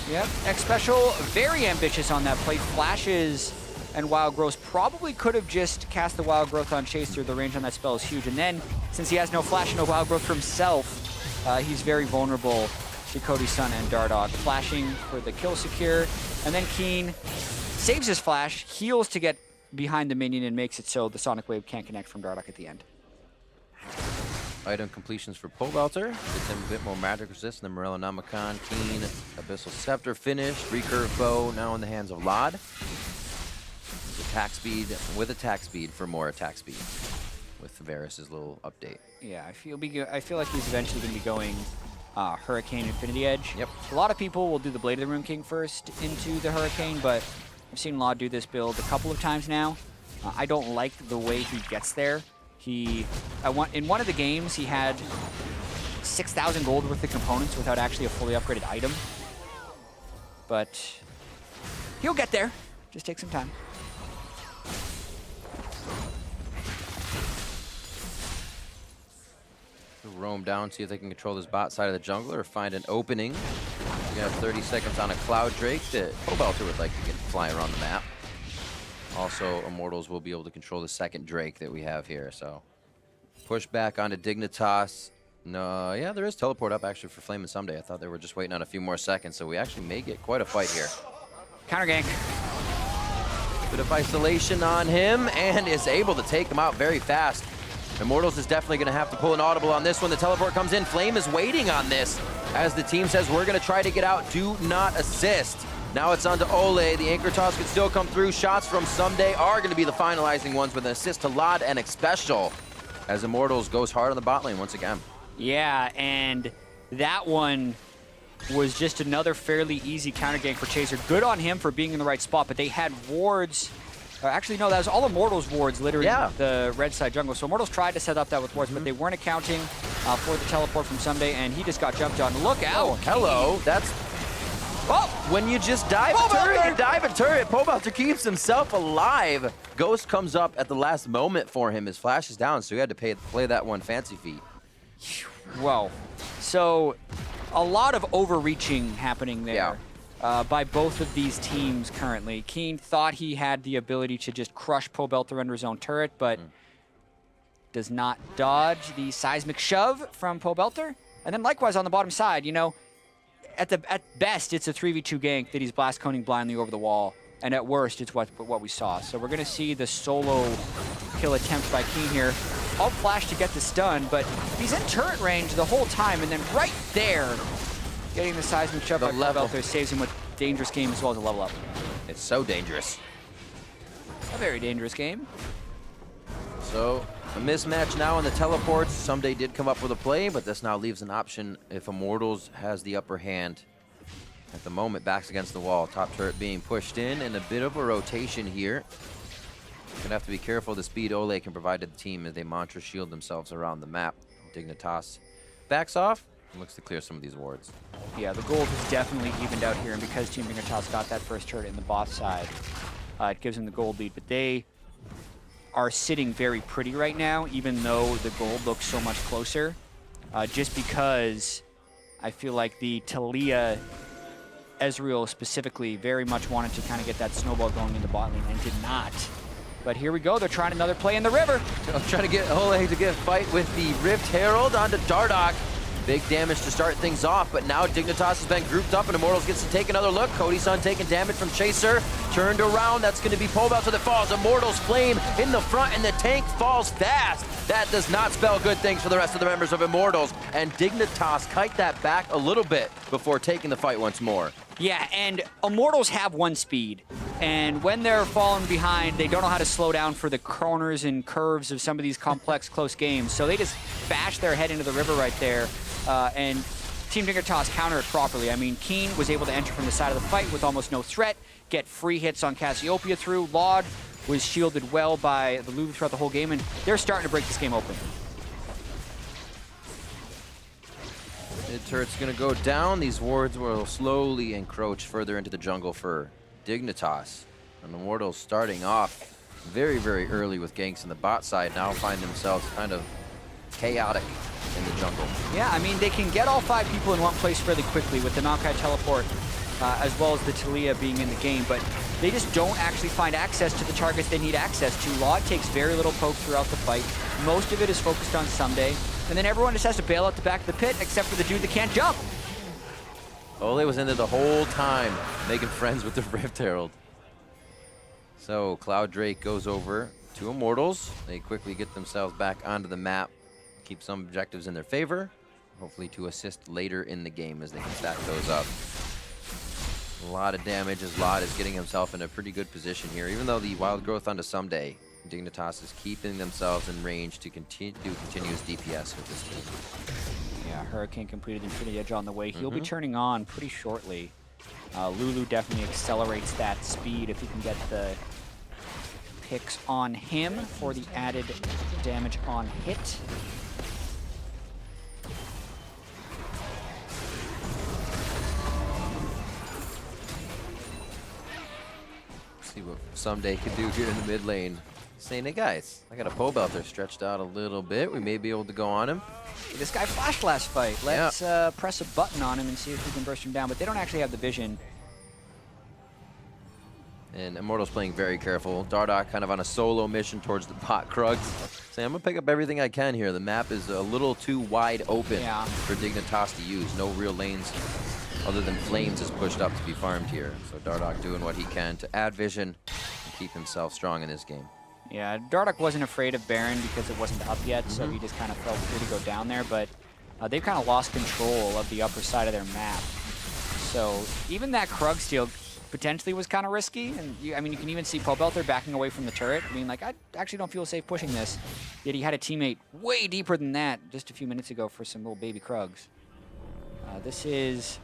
Yep, X-Special very ambitious on that play. Flashes and Wild Growth probably could have just cast the Wild Growth on Chaser. The range on that spell is huge. And then, since he has no flash and no Wild Growth for himself, he's very vulnerable to Cody Sun and Dardoch. Flashing for the kill secure. And then Keen saves his flash, heals to get behind the minion and makes it so the Sonic Wave can't connect from Dardoch at the end. Item completions for Pobelter. Gets him a bit more magic resist than Morello Namicon. Keen, Abyssal Scepter finished. Recurve Bow now in the hands of Lod. Attack speed with attack speed for more attack speed with Varus' little update. Yeah, I feel like he's eventually going to be going Hurricane Infinity Edge. Yep. A lot of people will do the Blade of the Rune King first into the Hurricane, but I've seen Law do this build a couple of times now. I don't like the way he gets there. In one of the games, he had 6,000 gold worth of components without actually a fully upgraded item. But he'll get there. Just take some time. Roam down, see if they can control this bot side of the jungle or find an opening. We have 30 seconds on a Cloud Drake that Pobelter would like to get flying around the map. Also, Immortals will be able to control the second Drake that we have here, so. Push back onto Dignitas. No, yeah, there is teleport up actually for Flame and Someday. I thought they were just waiting on a few more seconds, so we actually may get quite a fight here. Counter gank. Bit of isolation on him and is able to take him out very fast. Immortals is definitely going to have to pull an audible on this one. The teleport comes in. Flame is waiting on this as the team says, we're going to try to get out. Do not assist. Now it's on to Ole. The anchor toss could still come through. Shots from Someday are going to be the finalizing ones with an assist to Lod and Xpecial as Immortals goes hard on the bot lane once again. Yeah, and that one was just another fairly easy counter gank for Chaser. Good on him for being in the right spot, but they had wards. Actually, no, that was all Immortals wards littering the red side jungle. So Immortals tried to set up that with wards, but they weren't accounting for the teleport from Someday, and he just got jumped on. Look out! Oh, hello, that's... Oh, when you just dive a turret, you dive a turret. Pobelter keeps himself alive. Ghost comes up at the last moment for him. His flash is down, so he had to play that one fancy feat. Whoa. So a lot of overreaching happening there by both of these teams currently. Keen thought he had the ability to just crush Pobelter under his own turret, but does not dodge the seismic shove from Pobelter. And then likewise on the bottom side, you know, at best, it's a 3v2 gank that he's blast coning blindly over the wall. And at worst, it's what we saw. So we're going to see the solo kill attempt by Keen here. Alt flash to get the stun, but he's in turret range the whole time. And then right there, getting the seismic shove by Pobelter saves him with dangerous game as well as a level up. It's so dangerous. A very dangerous game. So a mismatch now on the teleports. Someday did come up with a play, but this now leaves an option if Immortals has the upper hand. At the moment, backs against the wall. Top turret being pushed in, and a bit of a rotation here. Gonna have to be careful the speed Ole can provide to the team as they mantra shield themselves around the map. Dignitas backs off and looks to clear some of these wards. Yeah, the gold is definitely evened out here, and because Team Dignitas got that first turret in the bot side, it gives them the gold lead. But they are sitting very pretty right now, even though the gold looks so much closer, just because I feel like the Talia Ezreal specifically very much wanted to kind of get that snowball going in the bot lane and did not. But here we go, they're trying another play in the river. Trying to get Ole to get a fight with the Rift Herald onto Dardoch. Big damage to start things off, but now Dignitas has been grouped up and Immortals gets to take another look. Cody-san taking damage from Chaser. Turned around, that's going to be Pobelter that falls. Immortals Flame in the front and the tank falls fast. That does not spell good things for the rest of the members of Immortals. And Dignitas kite that back a little bit before taking the fight once more. Yeah, and Immortals have one speed. And when they're falling behind, they don't know how to slow down for the corners and curves of some of these complex, close games. So they just bash their head into the river right there. And Team Dignitas counter it properly. I mean, Keen was able to enter from the side of the fight with almost no threat, get free hits on Cassiopeia through. Laud was shielded well by the Louvre throughout the whole game, and they're starting to break this game open. Mid turret's gonna go down. These wards will slowly encroach further into the jungle for Dignitas. And the Immortals starting off very, very early with ganks in the bot side now find themselves kind of chaotic in the jungle. Yeah, I mean, they can get all 5 people in one place fairly quickly with the Maokai teleport, as well as the Talia being in the game, but they just don't actually find access to the targets they need access to. Laud takes very little poke throughout the fight. Most of it is focused on Someday, and then everyone just has to bail out the back of the pit, except for the dude that can't jump. Ole was in there the whole time, making friends with the Rift Herald. So Cloud Drake goes over to Immortals. They quickly get themselves back onto the map, keep some objectives in their favor, hopefully to assist later in the game as they can stack those up. A lot of damage as Lot is getting himself in a pretty good position here, even though the Wild Growth onto Someday, Dignitas is keeping themselves in range to do continuous DPS with this team. Yeah, Hurricane completed Infinity Edge on the way. He'll be turning on pretty shortly. Lulu definitely accelerates that speed if he can get the picks on him for the added damage on hit. See what Someday could do here in the mid lane. Saying, hey guys, I got a pole belter stretched out a little bit. We may be able to go on him. This guy flashed last fight. Let's press a button on him and see if we can burst him down, but they don't actually have the vision. And Immortals playing very careful. Dardoch kind of on a solo mission towards the bot Krugs. Saying, I'm going to pick up everything I can here. The map is a little too wide open for Dignitas to use. No real lanes other than Flames is pushed up to be farmed here. So Dardoch doing what he can to add vision and keep himself strong in this game. Yeah, Dardoch wasn't afraid of Baron because it wasn't up yet, so he just kind of felt free to go down there, but they've kind of lost control of the upper side of their map. So even that Krug steal potentially was kind of risky, and I mean, you can even see Pobelter backing away from the turret. I mean, like, I actually don't feel safe pushing this, yet he had a teammate way deeper than that just a few minutes ago for some little baby Krugs. This is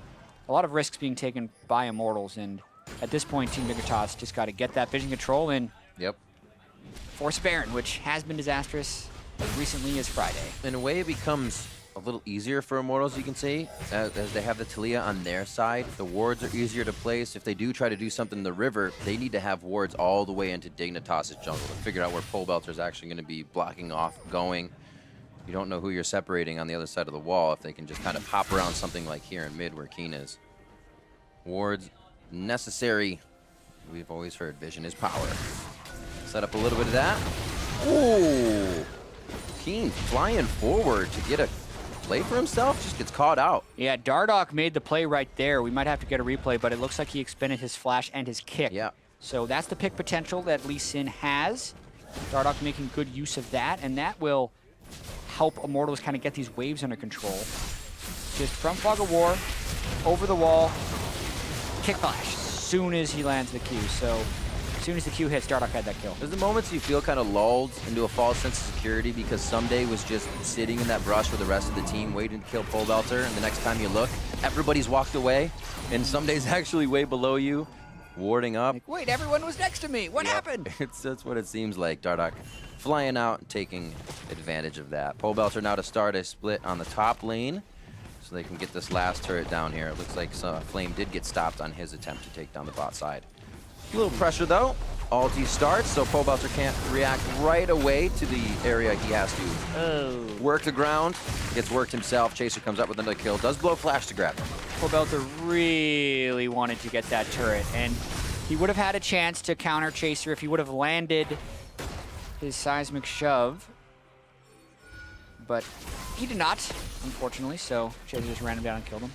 a lot of risks being taken by Immortals, and at this point, Team Dignitas just got to get that vision control and force Baron, which has been disastrous as recently as Friday. In a way, it becomes a little easier for Immortals, you can see, as they have the Talia on their side. The wards are easier to place. If they do try to do something in the river, they need to have wards all the way into Dignitas' jungle to figure out where Pole Belter is actually going to be blocking off, going. You don't know who you're separating on the other side of the wall if they can just kind of hop around something like here in mid where Keen is. Wards necessary. We've always heard vision is power. Set up a little bit of that. Ooh! Keen flying forward to get a play for himself, just gets caught out. Yeah, Dardoch made the play right there. We might have to get a replay, but it looks like he expended his flash and his kick. Yeah. So that's the pick potential that Lee Sin has. Dardoch making good use of that, and that will help Immortals kind of get these waves under control. Just from Fog of War, over the wall, kick flash as soon as he lands the Q. So as soon as the Q hits, Dardoch had that kill. There's the moments you feel kind of lulled into a false sense of security because Someday was just sitting in that brush with the rest of the team waiting to kill Pole Belter, and the next time you look, everybody's walked away, and Someday's actually way below you, warding up. Like, wait, everyone was next to me. What happened? That's what it seems like. Dardoch flying out and taking advantage of that. Pole Belter now to start a split on the top lane so they can get this last turret down here. It looks like Flame did get stopped on his attempt to take down the bot side. A little pressure though. Ulti starts, so Pole Belter can't react right away to the area he has to work the ground. Gets worked himself. Chaser comes up with another kill. Does blow flash to grab him. Pole Belter really wanted to get that turret, and he would have had a chance to counter Chaser if he would have landed his seismic shove, but he did not, unfortunately, so Chaser just ran him down and killed him.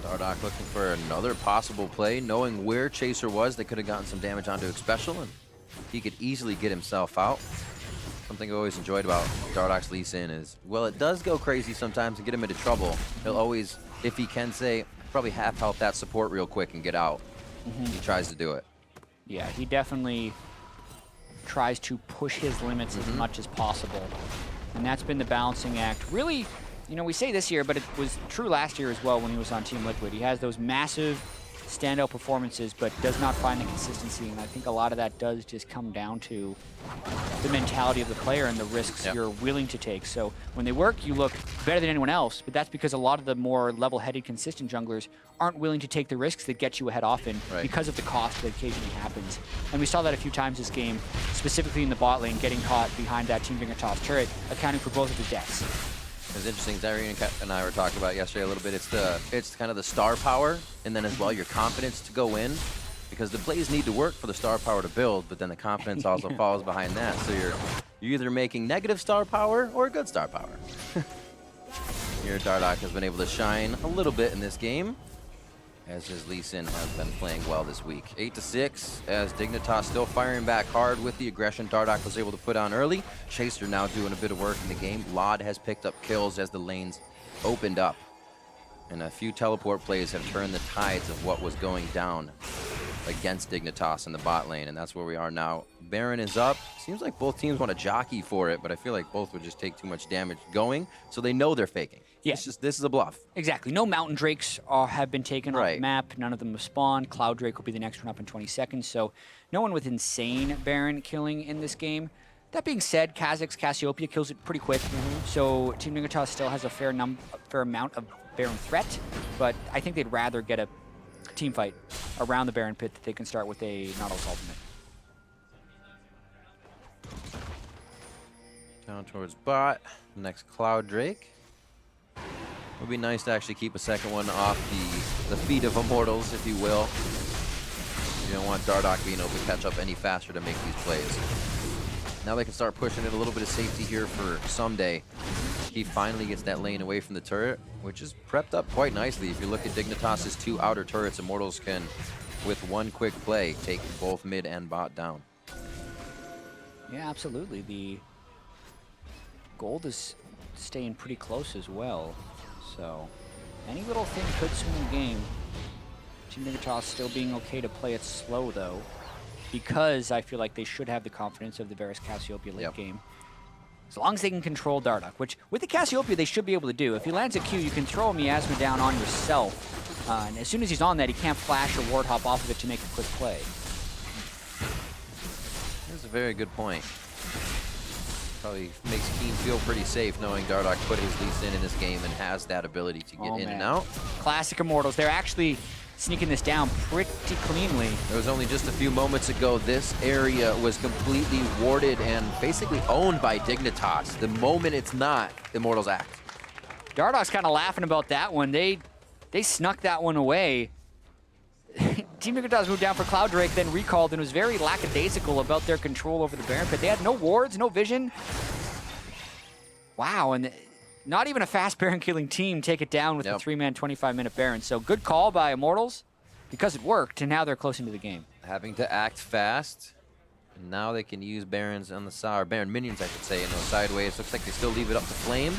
Dardoch looking for another possible play. Knowing where Chaser was, they could have gotten some damage onto Xpecial, and he could easily get himself out. Something I always enjoyed about Dardoch's Lee Sin is, well, it does go crazy sometimes and get him into trouble. He'll always, if he can say, probably half health that support real quick and get out. He tries to do it. Yeah, he definitely tries to push his limits as much as possible. And that's been the balancing act. Really, you know, we say this year, but it was true last year as well when he was on Team Liquid. He has those massive standout performances, but does not find the consistency. And I think a lot of that does just come down to the mentality of the player and the risks you're willing to take. So when they work, you look better than anyone else, but that's because a lot of the more level-headed, consistent junglers aren't willing to take the risks that get you ahead often because of the cost that occasionally happens. And we saw that a few times this game, specifically in the bot lane, getting caught behind that Team Dignitas turret, accounting for both of his deaths. It was interesting. Zyrene and I were talking about yesterday a little bit. It's kind of the star power, and then as well your confidence to go in, because the plays need to work for the star power to build, but then the confidence also falls behind that. So you're either making negative star power or good star power. Here, Dardoch has been able to shine a little bit in this game. as his Lee Sin has been playing well this week. 8-6 as Dignitas still firing back hard with the aggression Dardoch was able to put on early. Chaser now doing a bit of work in the game. Lod has picked up kills as the lanes opened up. And a few teleport plays have turned the tides of what was going down against Dignitas in the bot lane, and that's where we are now. Baron is up. Seems like both teams want to jockey for it, but I feel like both would just take too much damage going, so they know they're faking. Yeah. This is a bluff. Exactly. No Mountain Drakes have been taken off the map. None of them have spawned. Cloud Drake will be the next one up in 20 seconds, so no one with insane Baron killing in this game. That being said, Kha'Zix Cassiopeia kills it pretty quick, so Team Dignitas still has a fair amount of Baron threat, but I think they'd rather get a team fight around the Baron pit that they can start with a Nautilus ultimate. Down towards bot. Next Cloud Drake. It would be nice to actually keep a second one off the feet of Immortals, if you will. You don't want Dardoch being able to catch up any faster to make these plays. Now they can start pushing it a little bit of safety here for Someday. He finally gets that lane away from the turret, which is prepped up quite nicely. If you look at Dignitas' 2 outer turrets, Immortals can, with one quick play, take both mid and bot down. Yeah, absolutely. The gold is staying pretty close as well. So any little thing could swing the game. Team Dignitas still being okay to play it slow, though, because I feel like they should have the confidence of the Varus Cassiopeia late game. As long as they can control Dardoch, which with the Cassiopeia they should be able to do. If he lands a Q, you can throw a Miasma down on yourself. And as soon as he's on that, he can't flash or ward hop off of it to make a quick play. That's a very good point. Probably makes Keen feel pretty safe knowing Dardoch put his Lee Sin in this game and has that ability to get in and out. Classic Immortals. They're actually sneaking this down pretty cleanly. It was only just a few moments ago this area was completely warded and basically owned by Dignitas. The moment it's not, Immortals act. Dardoch's kind of laughing about that one. They snuck that one away. Team Dignitas moved down for Cloud Drake, then recalled, and was very lackadaisical about their control over the Baron pit. They had no wards, no vision. Wow, and not even a fast Baron killing team take it down with the 3-man 25-minute Baron. So good call by Immortals because it worked, and now they're close into the game. Having to act fast. And now they can use Barons on the side, or Baron minions, I should say, in those sideways. Looks like they still leave it up to Flame.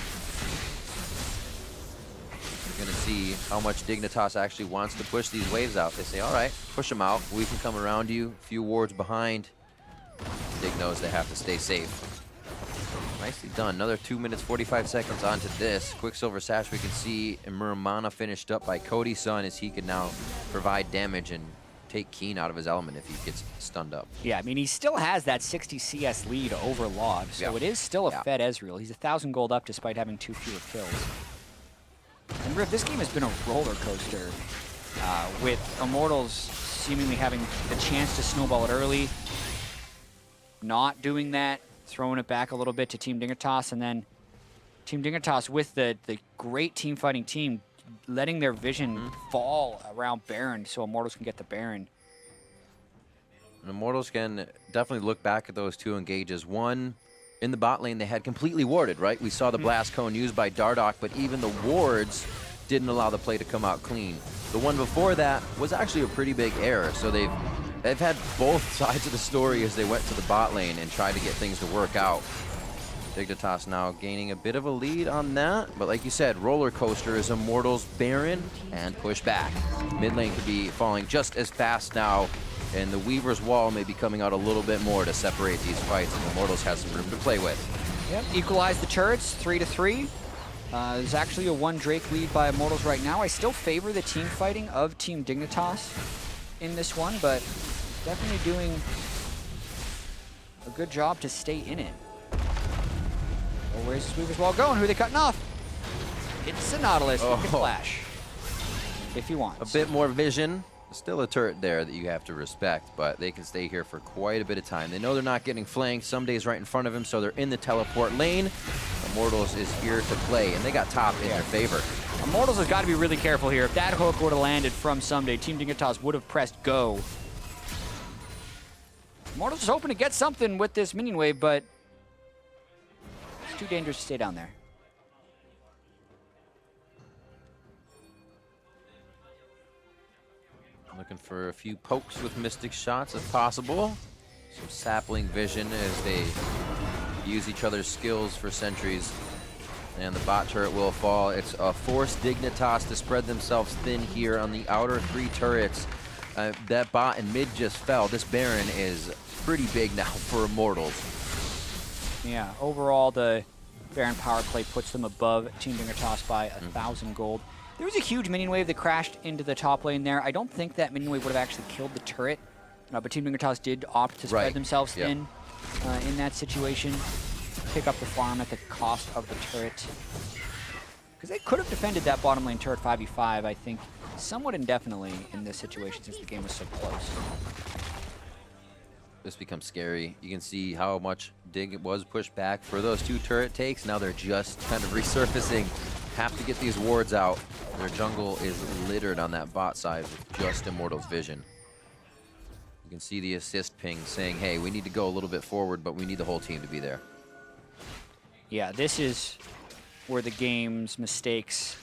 We're going to see how much Dignitas actually wants to push these waves out. They say, all right, push them out. We can come around you. A few wards behind. Dig knows they have to stay safe. Nicely done. Another 2 minutes, 45 seconds onto this. Quicksilver Sash, we can see Mana finished up by Cody's son as he can now provide damage and take Keen out of his element if he gets stunned up. Yeah, I mean, he still has that 60 CS lead over Lod, so it is still a fed Ezreal. He's 1,000 gold up despite having 2 fewer kills. And Riv, this game has been a roller coaster with Immortals seemingly having the chance to snowball it early, not doing that, throwing it back a little bit to Team Dignitas, and then Team Dignitas with the great team fighting team letting their vision fall around Baron so Immortals can get the Baron. And Immortals can definitely look back at those 2 engages. One, in the bot lane, they had completely warded, right? We saw the Blast Cone used by Dardoch, but even the wards didn't allow the play to come out clean. The one before that was actually a pretty big error, so they've had both sides of the story as they went to the bot lane and tried to get things to work out. Dignitas now gaining a bit of a lead on that, but like you said, roller coaster is Immortals, Baron, and push back. Mid lane could be falling just as fast now, and the Weaver's Wall may be coming out a little bit more to separate these fights, and Immortals has some room to play with. Yep, equalize the turrets, 3-3. There's actually a 1 Drake lead by Immortals right now. I still favor the team fighting of Team Dignitas in this one, but definitely doing a good job to stay in it. Well, where's this Weaver's Wall going? Who are they cutting off? It's a Nautilus. You can flash if you want. A bit more vision. Still a turret there that you have to respect, but they can stay here for quite a bit of time. They know they're not getting flanked. Someday's right in front of him, so they're in the teleport lane. Immortals is here to play, and they got top in their favor. Immortals has got to be really careful here. If that hook would have landed from Someday, Team Dignitas would have pressed go. Immortals is hoping to get something with this minion wave, but it's too dangerous to stay down there. Looking for a few pokes with Mystic shots if possible. Some sapling vision as they use each other's skills for sentries. And the bot turret will fall. It's a forced Dignitas to spread themselves thin here on the outer 3 turrets. That bot in mid just fell. This Baron is pretty big now for Immortals. Yeah, overall the Baron power play puts them above Team Dignitas by 1,000 gold. There was a huge minion wave that crashed into the top lane there. I don't think that minion wave would have actually killed the turret, but Team Dignitas did opt to spread themselves thin in that situation. Pick up the farm at the cost of the turret. Because they could have defended that bottom lane turret 5v5, I think, somewhat indefinitely in this situation since the game was so close. This becomes scary. You can see how much Dig was pushed back for those 2 turret takes. Now they're just kind of resurfacing. Have to get these wards out. Their jungle is littered on that bot side with just Immortals vision. You can see the assist ping saying, hey, we need to go a little bit forward, but we need the whole team to be there. Yeah, this is where the game's mistakes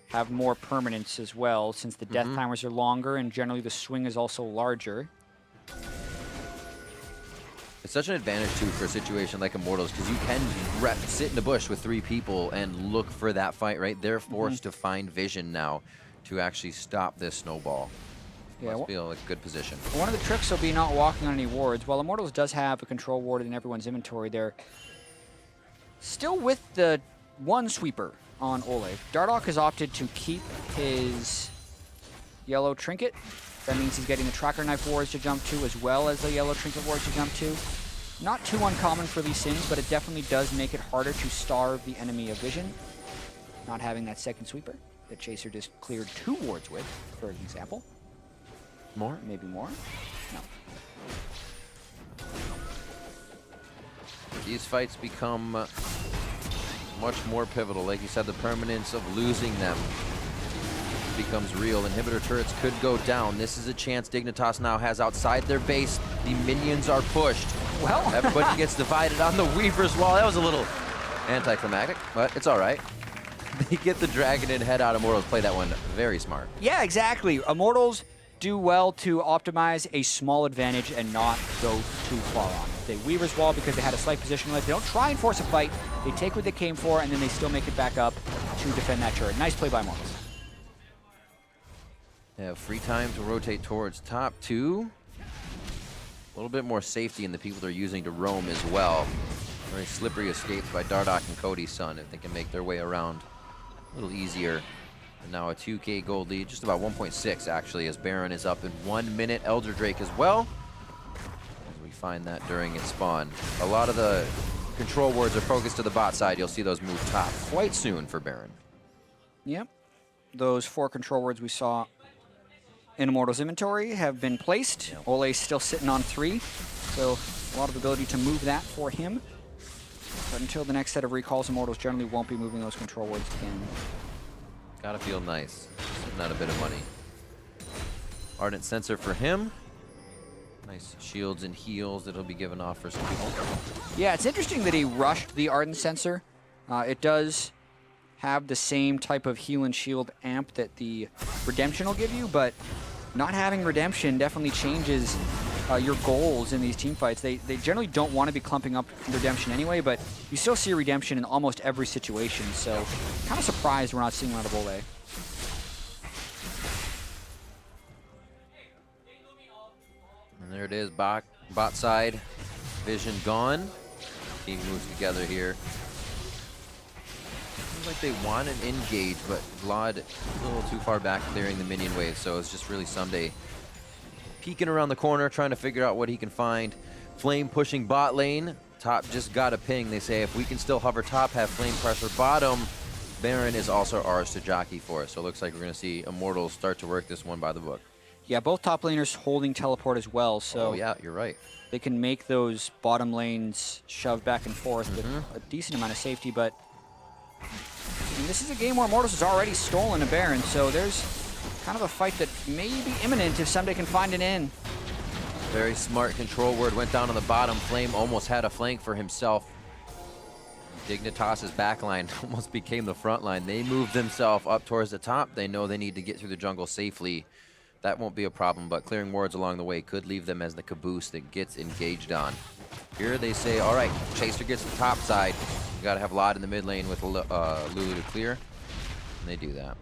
have more permanence as well, since the death timers are longer and generally the swing is also larger. It's such an advantage, too, for a situation like Immortals, because you can sit in the bush with 3 people and look for that fight, right? They're forced to find vision now to actually stop this snowball. Yeah, Must feel like a good position. One of the tricks will be not walking on any wards. While Immortals does have a control ward in everyone's inventory, they're still with the 1 sweeper on Ole. Dardoch has opted to keep his yellow trinket. That means he's getting the tracker knife wards to jump to as well as the yellow trinket wards to jump to. Not too uncommon for Lee Sins, but it definitely does make it harder to starve the enemy of vision. Not having that second sweeper that Chaser just cleared 2 wards with, for example. More? Maybe more? No. These fights become much more pivotal. Like you said, the permanence of losing them becomes real. Inhibitor turrets could go down. This is a chance Dignitas now has outside their base. The minions are pushed. Well, everybody gets divided on the Weaver's wall. That was a little anticlimactic, but it's all right. They get the dragon in, head out. Immortals play that one very smart. Yeah, exactly. Immortals do well to optimize a small advantage and not go too far on it. They Weaver's wall because they had a slight position lift. They don't try and force a fight. They take what they came for, and then they still make it back up to defend that turret. Nice play by Immortals. They have free time to rotate towards top 2. A little bit more safety in the people they're using to roam as well. Very slippery escapes by Dardoch and Cody's son if they can make their way around a little easier. And now a 2k gold lead, just about 1.6 actually, as Baron is up in 1 minute. Elder Drake as well. As we find that during its spawn. A lot of the control wards are focused to the bot side. You'll see those move top quite soon for Baron. Yep. Those 4 control wards we saw in Immortals inventory have been placed. Yep. Ole's still sitting on 3, so a lot of ability to move that for him. But until the next set of recalls, Immortals generally won't be moving those control wards again. Gotta feel nice. Sitting on a bit of money. Ardent Sensor for him. Nice shields and heals that he'll be giving off for some people. Yeah, it's interesting that he rushed the Ardent Sensor. It does have the same type of heal and shield amp that the Redemption will give you, but not having Redemption definitely changes your goals in these team fights. They generally don't want to be clumping up Redemption anyway, but you still see Redemption in almost every situation, so kind of surprised we're not seeing one out of Ole. And there it is, bot side. Vision gone. Team moves together here. Seems like they want an engage, but Vlad a little too far back clearing the minion wave, so it's just really Someday peeking around the corner, trying to figure out what he can find. Flame pushing bot lane. Top just got a ping. They say if we can still hover top, have Flame pressure bottom, Baron is also ours to jockey for. So it looks like we're going to see Immortals start to work this one by the book. Yeah, both top laners holding teleport as well, so... Oh, yeah, you're right. They can make those bottom lanes shove back and forth with a decent amount of safety, but... I mean, this is a game where Immortals has already stolen a Baron, so there's kind of a fight that may be imminent if somebody can find an in. Very smart control word went down on the bottom. Flame almost had a flank for himself. Dignitas' backline almost became the front line. They moved themselves up towards the top. They know they need to get through the jungle safely that won't be a problem, but clearing wards along the way could leave them as the caboose that gets engaged on. Here they say, all right, Chaser gets the top side. You gotta have Lot in the mid lane with Lulu to clear, and they do that.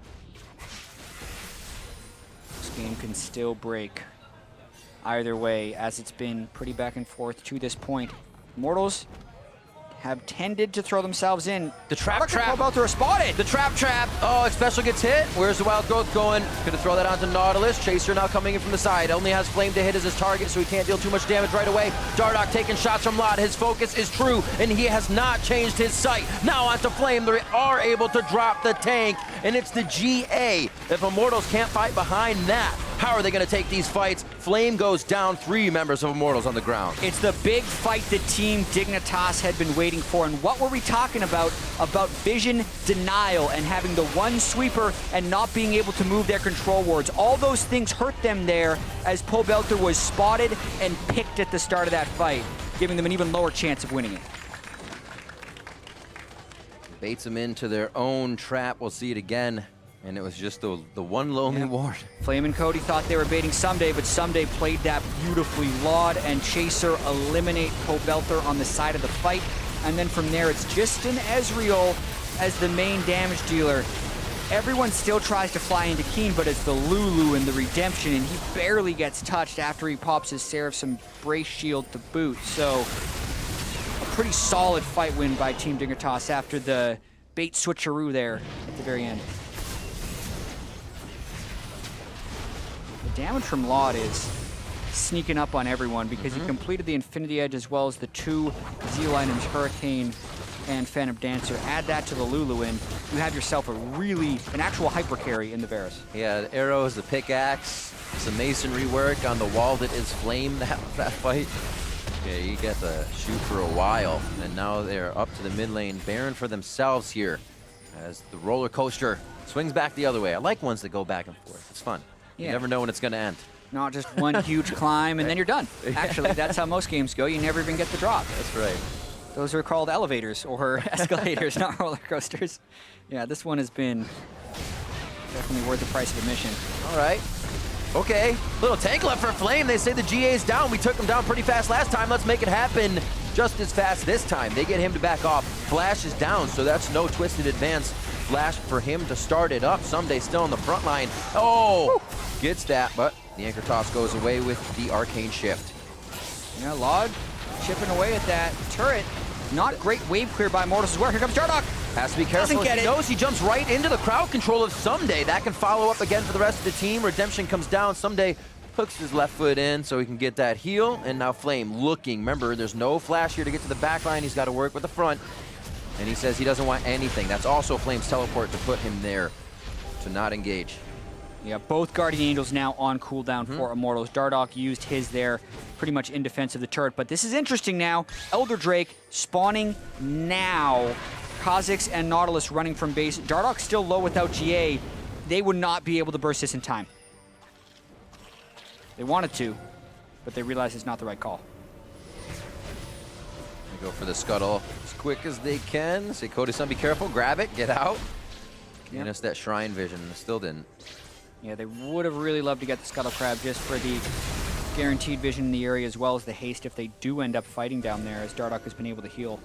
This game can still break either way, as it's been pretty back and forth to this point. Immortals have tended to throw themselves in. The trap. About to spotted. The trap. Oh, Special gets hit. Where's the Wild Growth going? Gonna throw that onto Nautilus. Chaser now coming in from the side. Only has Flame to hit as his target, so he can't deal too much damage right away. Dardoch taking shots from Lot. His focus is true, and he has not changed his sight. Now onto Flame. They are able to drop the tank, and it's the GA. If Immortals can't fight behind that, how are they going to take these fights? Flame goes down, 3 members of Immortals on the ground. It's the big fight that Team Dignitas had been waiting for. And what were we talking about? About vision denial and having the one sweeper and not being able to move their control wards. All those things hurt them there as Pobelter was spotted and picked at the start of that fight, giving them an even lower chance of winning it. Baits them into their own trap. We'll see it again. And it was just the one lonely ward. Flame and Cody thought they were baiting Someday, but Someday played that beautifully. Laud and Chaser eliminate Pobelter on the side of the fight. And then from there, it's just an Ezreal as the main damage dealer. Everyone still tries to fly into Keen, but it's the Lulu and the Redemption, and he barely gets touched after he pops his Seraphim Brace Shield to boot. So a pretty solid fight win by Team Dignitas after the bait switcheroo there at the very end. The damage from Laud is sneaking up on everyone because he completed the Infinity Edge as well as the 2 Zeal items, Hurricane and Phantom Dancer. Add that to the Lulu and you have yourself an actual hyper carry in the Varus. Yeah, the arrows, the pickaxe, some masonry work on the wall that is Flame that fight. Okay, you get to shoot for a while, and now they're up to the mid lane, Baron for themselves here as the roller coaster swings back the other way. I like ones that go back and forth. It's fun. You never know when it's going to end. Not just one huge climb and then you're done. Actually, that's how most games go. You never even get the drop. That's right. Those are called elevators or escalators, not roller coasters. Yeah, this one has been definitely worth the price of admission. All right. Okay, little tank left for Flame. They say the GA's down. We took him down pretty fast last time. Let's make it happen just as fast this time. They get him to back off. Flash is down, so that's no twisted advance. Flash for him to start it up. Someday still on the front line. Oh, gets that, but the anchor toss goes away with the arcane shift. Yeah, Laud chipping away at that turret. Not great wave clear by Immortals as well. Here comes Dardoch. Has to be careful. He knows he jumps right into the crowd control of Someday. That can follow up again for the rest of the team. Redemption comes down. Someday hooks his left foot in so he can get that heal. And now Flame looking. Remember, there's no flash here to get to the back line. He's got to work with the front. And he says he doesn't want anything. That's also Flame's teleport to put him there to not engage. Yeah, both Guardian Angels now on cooldown for Immortals. Dardoch used his there pretty much in defense of the turret. But this is interesting now. Elder Drake spawning now. Kha'Zix and Nautilus running from base. Dardoch still low without GA. They would not be able to burst this in time. They wanted to, but they realized it's not the right call. They go for the scuttle as quick as they can. Say, Cody-san, be careful. Grab it. Get out. And it's that shrine vision. Still didn't. Yeah, they would have really loved to get the Scuttle Crab just for the guaranteed vision in the area as well as the haste if they do end up fighting down there, as Dardoch has been able to heal.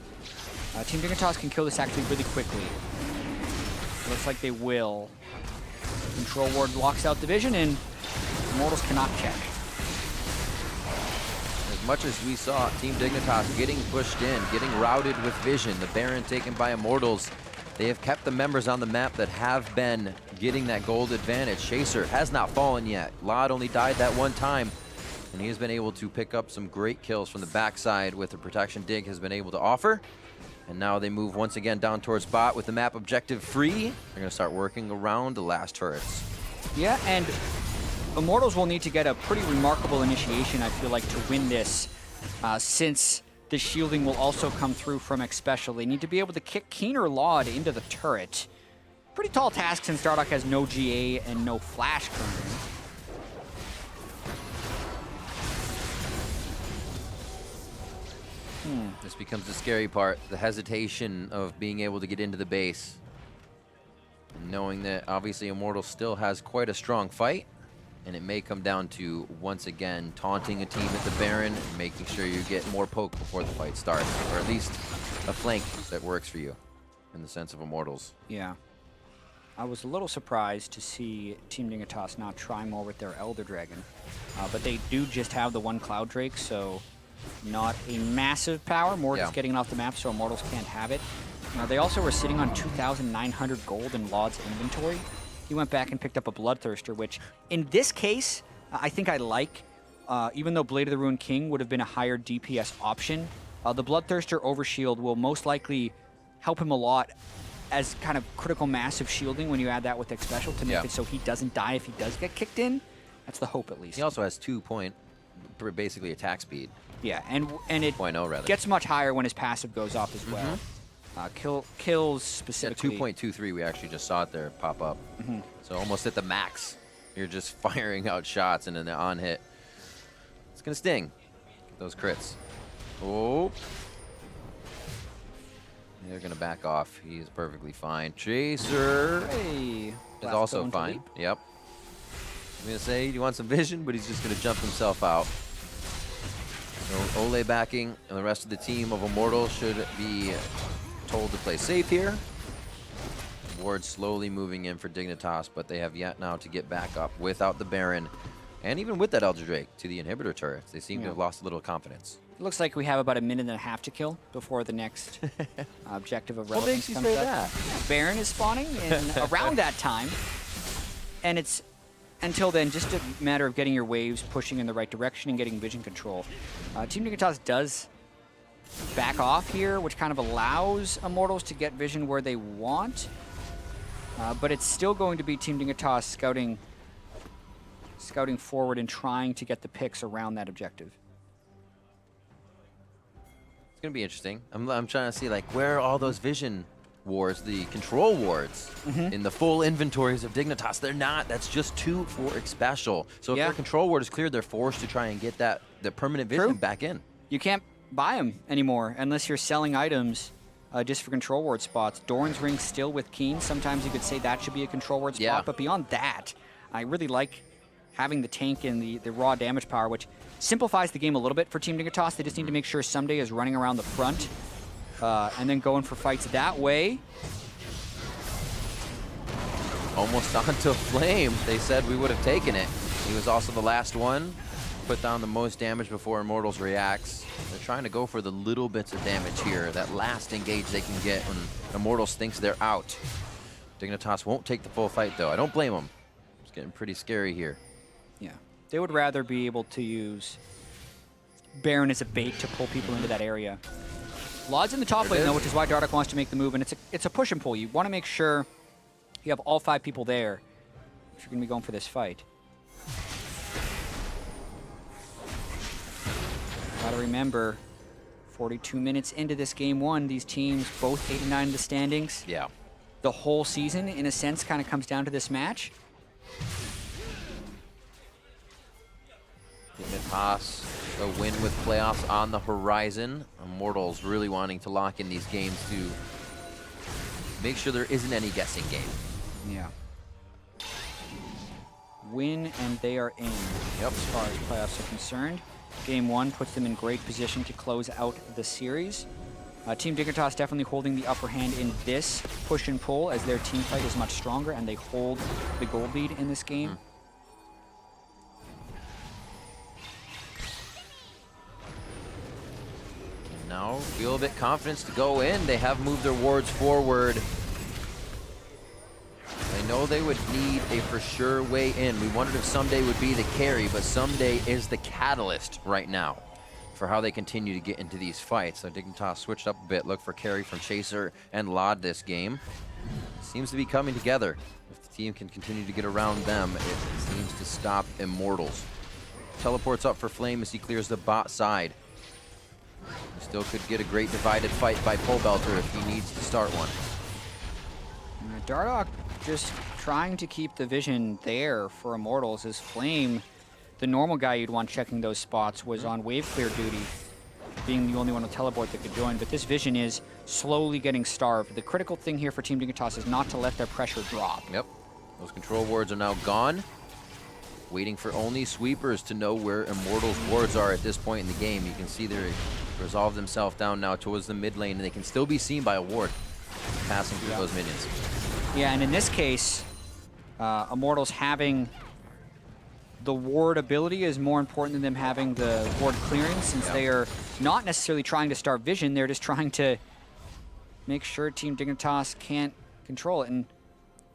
Team Dignitas can kill this actually really quickly. Looks like they will. Control Ward blocks out the vision and Immortals cannot check. As much as we saw Team Dignitas getting pushed in, getting routed with vision, the Baron taken by Immortals, they have kept the members on the map that have been getting that gold advantage. Chaser has not fallen yet. Laud only died that one time, and he has been able to pick up some great kills from the backside with the protection Dig has been able to offer. And now they move once again down towards bot with the map objective free. They're going to start working around the last turrets. Yeah, and Immortals will need to get a pretty remarkable initiation, I feel like, to win this, since the shielding will also come through from Xpecial. They need to be able to kick Keen or Laud into the turret. Pretty tall task since Dardoch has no GA and no flash currently. This becomes the scary part, the hesitation of being able to get into the base. And knowing that obviously Immortal still has quite a strong fight. and it may come down to, once again, taunting a team at the Baron and making sure you get more poke before the fight starts, or at least a flank that works for you in the sense of Immortals. Yeah. I was a little surprised to see Team Dignitas not try more with their Elder Dragon, but they do just have the one Cloud Drake, so not a massive power, more just getting it off the map so Immortals can't have it. They also were sitting on 2,900 gold in Laud's inventory. He went back and picked up a Bloodthirster, which in this case, I think I like. Even though Blade of the Ruined King would have been a higher DPS option, the Bloodthirster Overshield will most likely help him a lot as kind of critical massive shielding when you add that with X Special to make it so he doesn't die if he does get kicked in. That's the hope, at least. He also has 2 point, basically attack speed. Yeah, and it 0.0 rather. Gets much higher when his passive goes off as well. Kills specifically. Yeah, 2.23, we actually just saw it there pop up. So almost at the max. You're just firing out shots and then the on hit. It's going to sting. Get those crits. Oh. They're going to back off. He is perfectly fine. Chaser is also fine. Yep. I'm going to say, do you want some vision? But he's just going to jump himself out. So Ole backing and the rest of the team of Immortals should be told to play safe here. Ward slowly moving in for Dignitas, but they have yet now to get back up without the Baron. And even with that Elder Drake to the inhibitor turrets, they seem to have lost a little confidence. It looks like we have about 1.5 minutes to kill before the next objective of What relevance makes you comes say up. that? Baron is spawning in around that time, and it's until then just a matter of getting your waves pushing in the right direction and getting vision control. Team Dignitas does back off here, which kind of allows Immortals to get vision where they want, but it's still going to be Team Dignitas scouting forward and trying to get the picks around that objective. It's going to be interesting. I'm trying to see, like, where are all those vision wards, the control wards, in the full inventories of Dignitas? They're not. That's just 2 for X Special. So if their control ward is cleared, they're forced to try and get the permanent vision back in. You can't buy them anymore unless you're selling items just for control ward spots. Doran's Ring still with Keen. Sometimes you could say that should be a control ward spot, but beyond that, I really like having the tank and the raw damage power, which simplifies the game a little bit for Team Dignitas. They just need to make sure Someday is running around the front and then going for fights that way. Almost onto Flame. They said we would have taken it. He was also the last one. Put down the most damage before Immortals reacts. They're trying to go for the little bits of damage here. That last engage they can get when Immortals thinks they're out. Dignitas won't take the full fight, though. I don't blame them. It's getting pretty scary here. Yeah. They would rather be able to use Baron as a bait to pull people into that area. Laud's in the top lane, though, which is why Dardoch wants to make the move, and it's a push and pull. You want to make sure you have all 5 people there if you're going to be going for this fight. Gotta remember, 42 minutes into this game 1, these teams both 8-9 in the standings. Yeah. The whole season, in a sense, kind of comes down to this match. Dignitas, a win with playoffs on the horizon. Immortals really wanting to lock in these games to make sure there isn't any guessing game. Yeah. Win and they are in, as far as playoffs are concerned. Game 1 puts them in great position to close out the series. Team Dignitas definitely holding the upper hand in this push and pull as their team fight is much stronger and they hold the gold lead in this game. Now feel a bit confidence to go in. They have moved their wards forward. I know they would need a for sure way in. We wondered if Someday would be the carry, but Someday is the catalyst right now for how they continue to get into these fights. So Dignitas switched up a bit, look for carry from Chaser and Laud this game. Seems to be coming together. If the team can continue to get around them, it seems to stop Immortals. Teleports up for Flame as he clears the bot side. He still could get a great divided fight by Pole Belter if he needs to start one. Dardoch just trying to keep the vision there for Immortals as Flame, the normal guy you'd want checking those spots, was on wave clear duty, being the only one with teleport that could join, but this vision is slowly getting starved. The critical thing here for Team Dignitas is not to let their pressure drop. Yep. Those control wards are now gone. waiting for only sweepers to know where Immortals' wards are at this point in the game. You can see they resolve themselves down now towards the mid lane, and they can still be seen by a ward passing through those minions. Yeah, and in this case, Immortals having the ward ability is more important than them having the ward clearance, since they are not necessarily trying to start vision, they're just trying to make sure Team Dignitas can't control it. And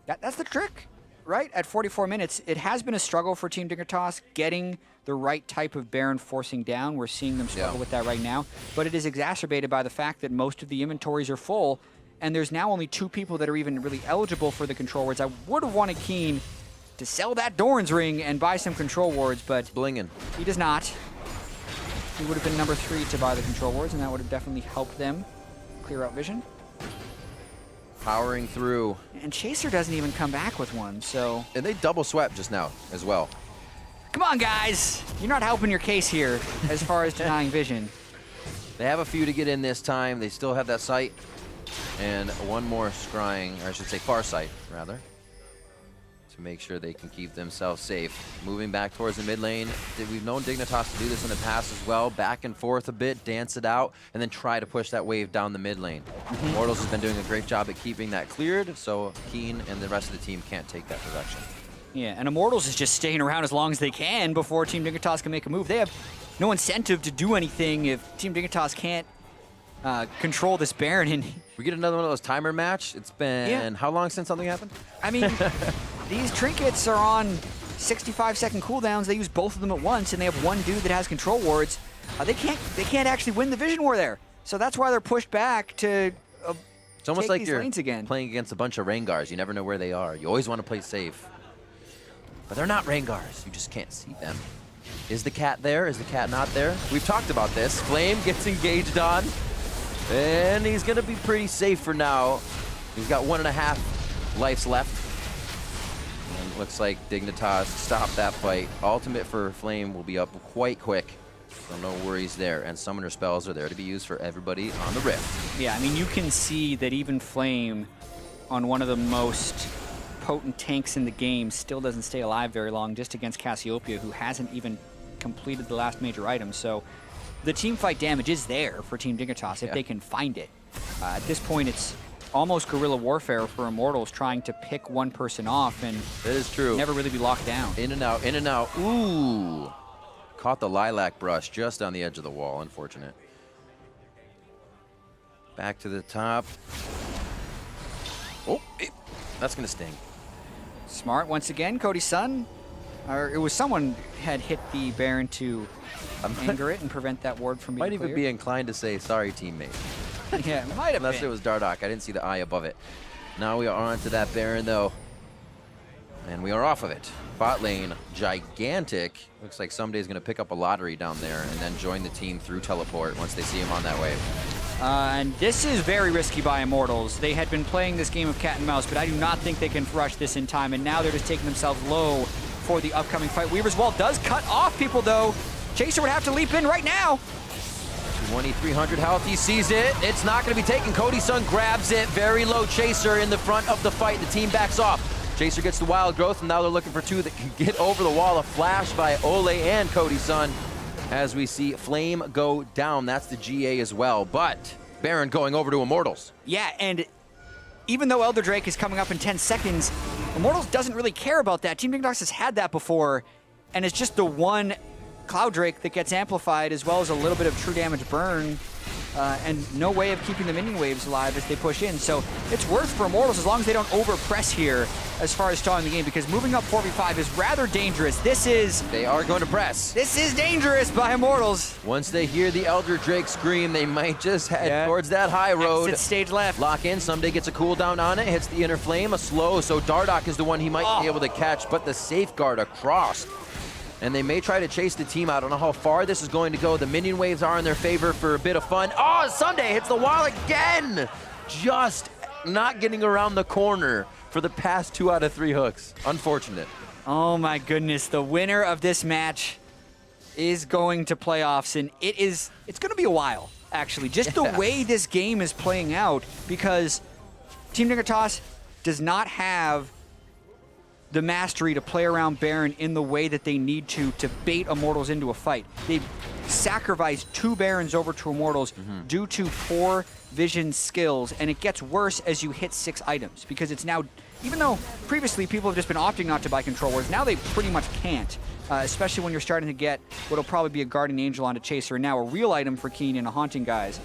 that's the trick, right? At 44 minutes, it has been a struggle for Team Dignitas getting the right type of Baron forcing down. We're seeing them struggle with that right now, but it is exacerbated by the fact that most of the inventories are full, and there's now only 2 people that are even really eligible for the control wards. I would have wanted Keen to sell that Doran's ring and buy some control wards, but blinging. He does not. He would have been number 3 to buy the control wards, and that would have definitely helped them clear out vision. Powering through. And Chaser doesn't even come back with one, so... And they double swept just now as well. Come on, guys! You're not helping your case here as far as denying vision. They have a few to get in this time. They still have that sight. And one more scrying, or I should say Farsight, rather, to make sure they can keep themselves safe. Moving back towards the mid lane. We've known Dignitas to do this in the past as well. Back and forth a bit, dance it out, and then try to push that wave down the mid lane. Immortals has been doing a great job at keeping that cleared, so Keen and the rest of the team can't take that direction. Yeah, and Immortals is just staying around as long as they can before Team Dignitas can make a move. They have no incentive to do anything if Team Dignitas can't control this Baron. And we get another one of those timer match. It's been how long since something happened? I mean, these trinkets are on 65-second cooldowns. They use both of them at once, and they have one dude that has control wards. They can't actually win the vision war there. So that's why they're pushed back to it's almost take like these you're lanes again. playing against a bunch of Rengars. You never know where they are. You always want to play safe. But they're not Rengars. You just can't see them. Is the cat there? Is the cat not there? We've talked about this. Flame gets engaged on. And he's going to be pretty safe for now. He's got 1.5 lives left. And looks like Dignitas stopped that fight. Ultimate for Flame will be up quite quick. So no worries there. And summoner spells are there to be used for everybody on the Rift. Yeah, I mean, you can see that even Flame on one of the most potent tanks in the game still doesn't stay alive very long, just against Cassiopeia, who hasn't even completed the last major item. So the team fight damage is there for Team Dignitas if they can find it. At this point, it's almost guerrilla warfare for Immortals, trying to pick one person off and that is true. Never really be locked down. In and out, in and out. Ooh. Caught the lilac brush just on the edge of the wall. Unfortunate. Back to the top. Oh, that's going to sting. Smart once again, Cody's son. Or it was someone had hit the Baron to anger it and prevent that ward from being Might even be inclined to say, sorry, teammate. Yeah, it might have Unless been. it was Dardoch. I didn't see the eye above it. Now we are on to that Baron, though. And we are off of it. Bot lane, gigantic. Looks like somebody's going to pick up a lottery down there and then join the team through teleport once they see him on that wave. And this is very risky by Immortals. They had been playing this game of cat and mouse, but I do not think they can rush this in time, and now they're just taking themselves low for the upcoming fight. Weaver's Wall does cut off people, though. Chaser would have to leap in right now. 2,300 health, he sees it. It's not going to be taken. Cody's son grabs it. Very low Chaser in the front of the fight. The team backs off. Chaser gets the wild growth, and now they're looking for 2 that can get over the wall. A flash by Ole and Cody's son. As we see Flame go down. That's the GA as well. But Baron going over to Immortals. Yeah, and even though Elder Drake is coming up in 10 seconds, Immortals doesn't really care about that. Team Dignitas has had that before, and it's just the one Cloud Drake that gets amplified, as well as a little bit of true damage burn, and no way of keeping the minion waves alive as they push in. So it's worth for Immortals as long as they don't overpress here as far as stalling the game, because moving up 4v5 is rather dangerous. They are going to press. This is dangerous by Immortals. Once they hear the Elder Drake scream, they might just head towards that high road. Exit stage left. Lock in. Someday gets a cooldown on it. Hits the inner flame. A slow. So Dardoch is the one he might be able to catch, but the safeguard across. And they may try to chase the team out. I don't know how far this is going to go. The minion waves are in their favor for a bit of fun. Oh, Sunday hits the wall again. Just not getting around the corner for the past 2 out of 3 hooks. Unfortunate. Oh my goodness. The winner of this match is going to playoffs, and it's going to be a while, actually. Just the way this game is playing out, because Team Dignitas does not have the mastery to play around Baron in the way that they need to bait Immortals into a fight. They've sacrificed 2 Barons over to Immortals due to poor vision skills, and it gets worse as you hit 6 items, because it's now, even though previously people have just been opting not to buy control wards, now they pretty much can't, especially when you're starting to get what'll probably be a Guardian Angel onto Chaser, and now a real item for Keen and a Haunting guys.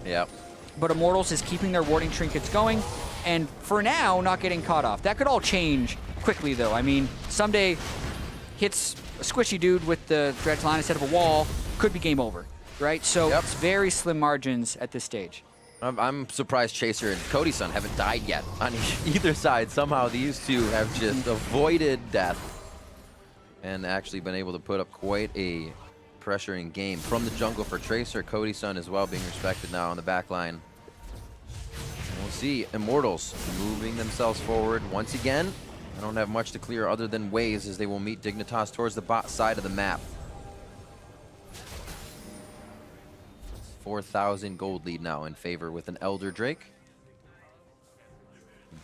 Yep. But Immortals is keeping their warding trinkets going, and for now, not getting caught off. That could all change quickly, though. I mean, someday hits a squishy dude with the Dredge line instead of a wall, could be game over, right? So it's very slim margins at this stage. I'm surprised Chaser and Cody's son haven't died yet on either side. Somehow these two have just avoided death and actually been able to put up quite a pressuring game from the jungle for Tracer. Cody's son as well being respected now on the back line. We'll see Immortals moving themselves forward once again. I don't have much to clear other than waves as they will meet Dignitas towards the bot side of the map. 4,000 gold lead now in favor with an Elder Drake.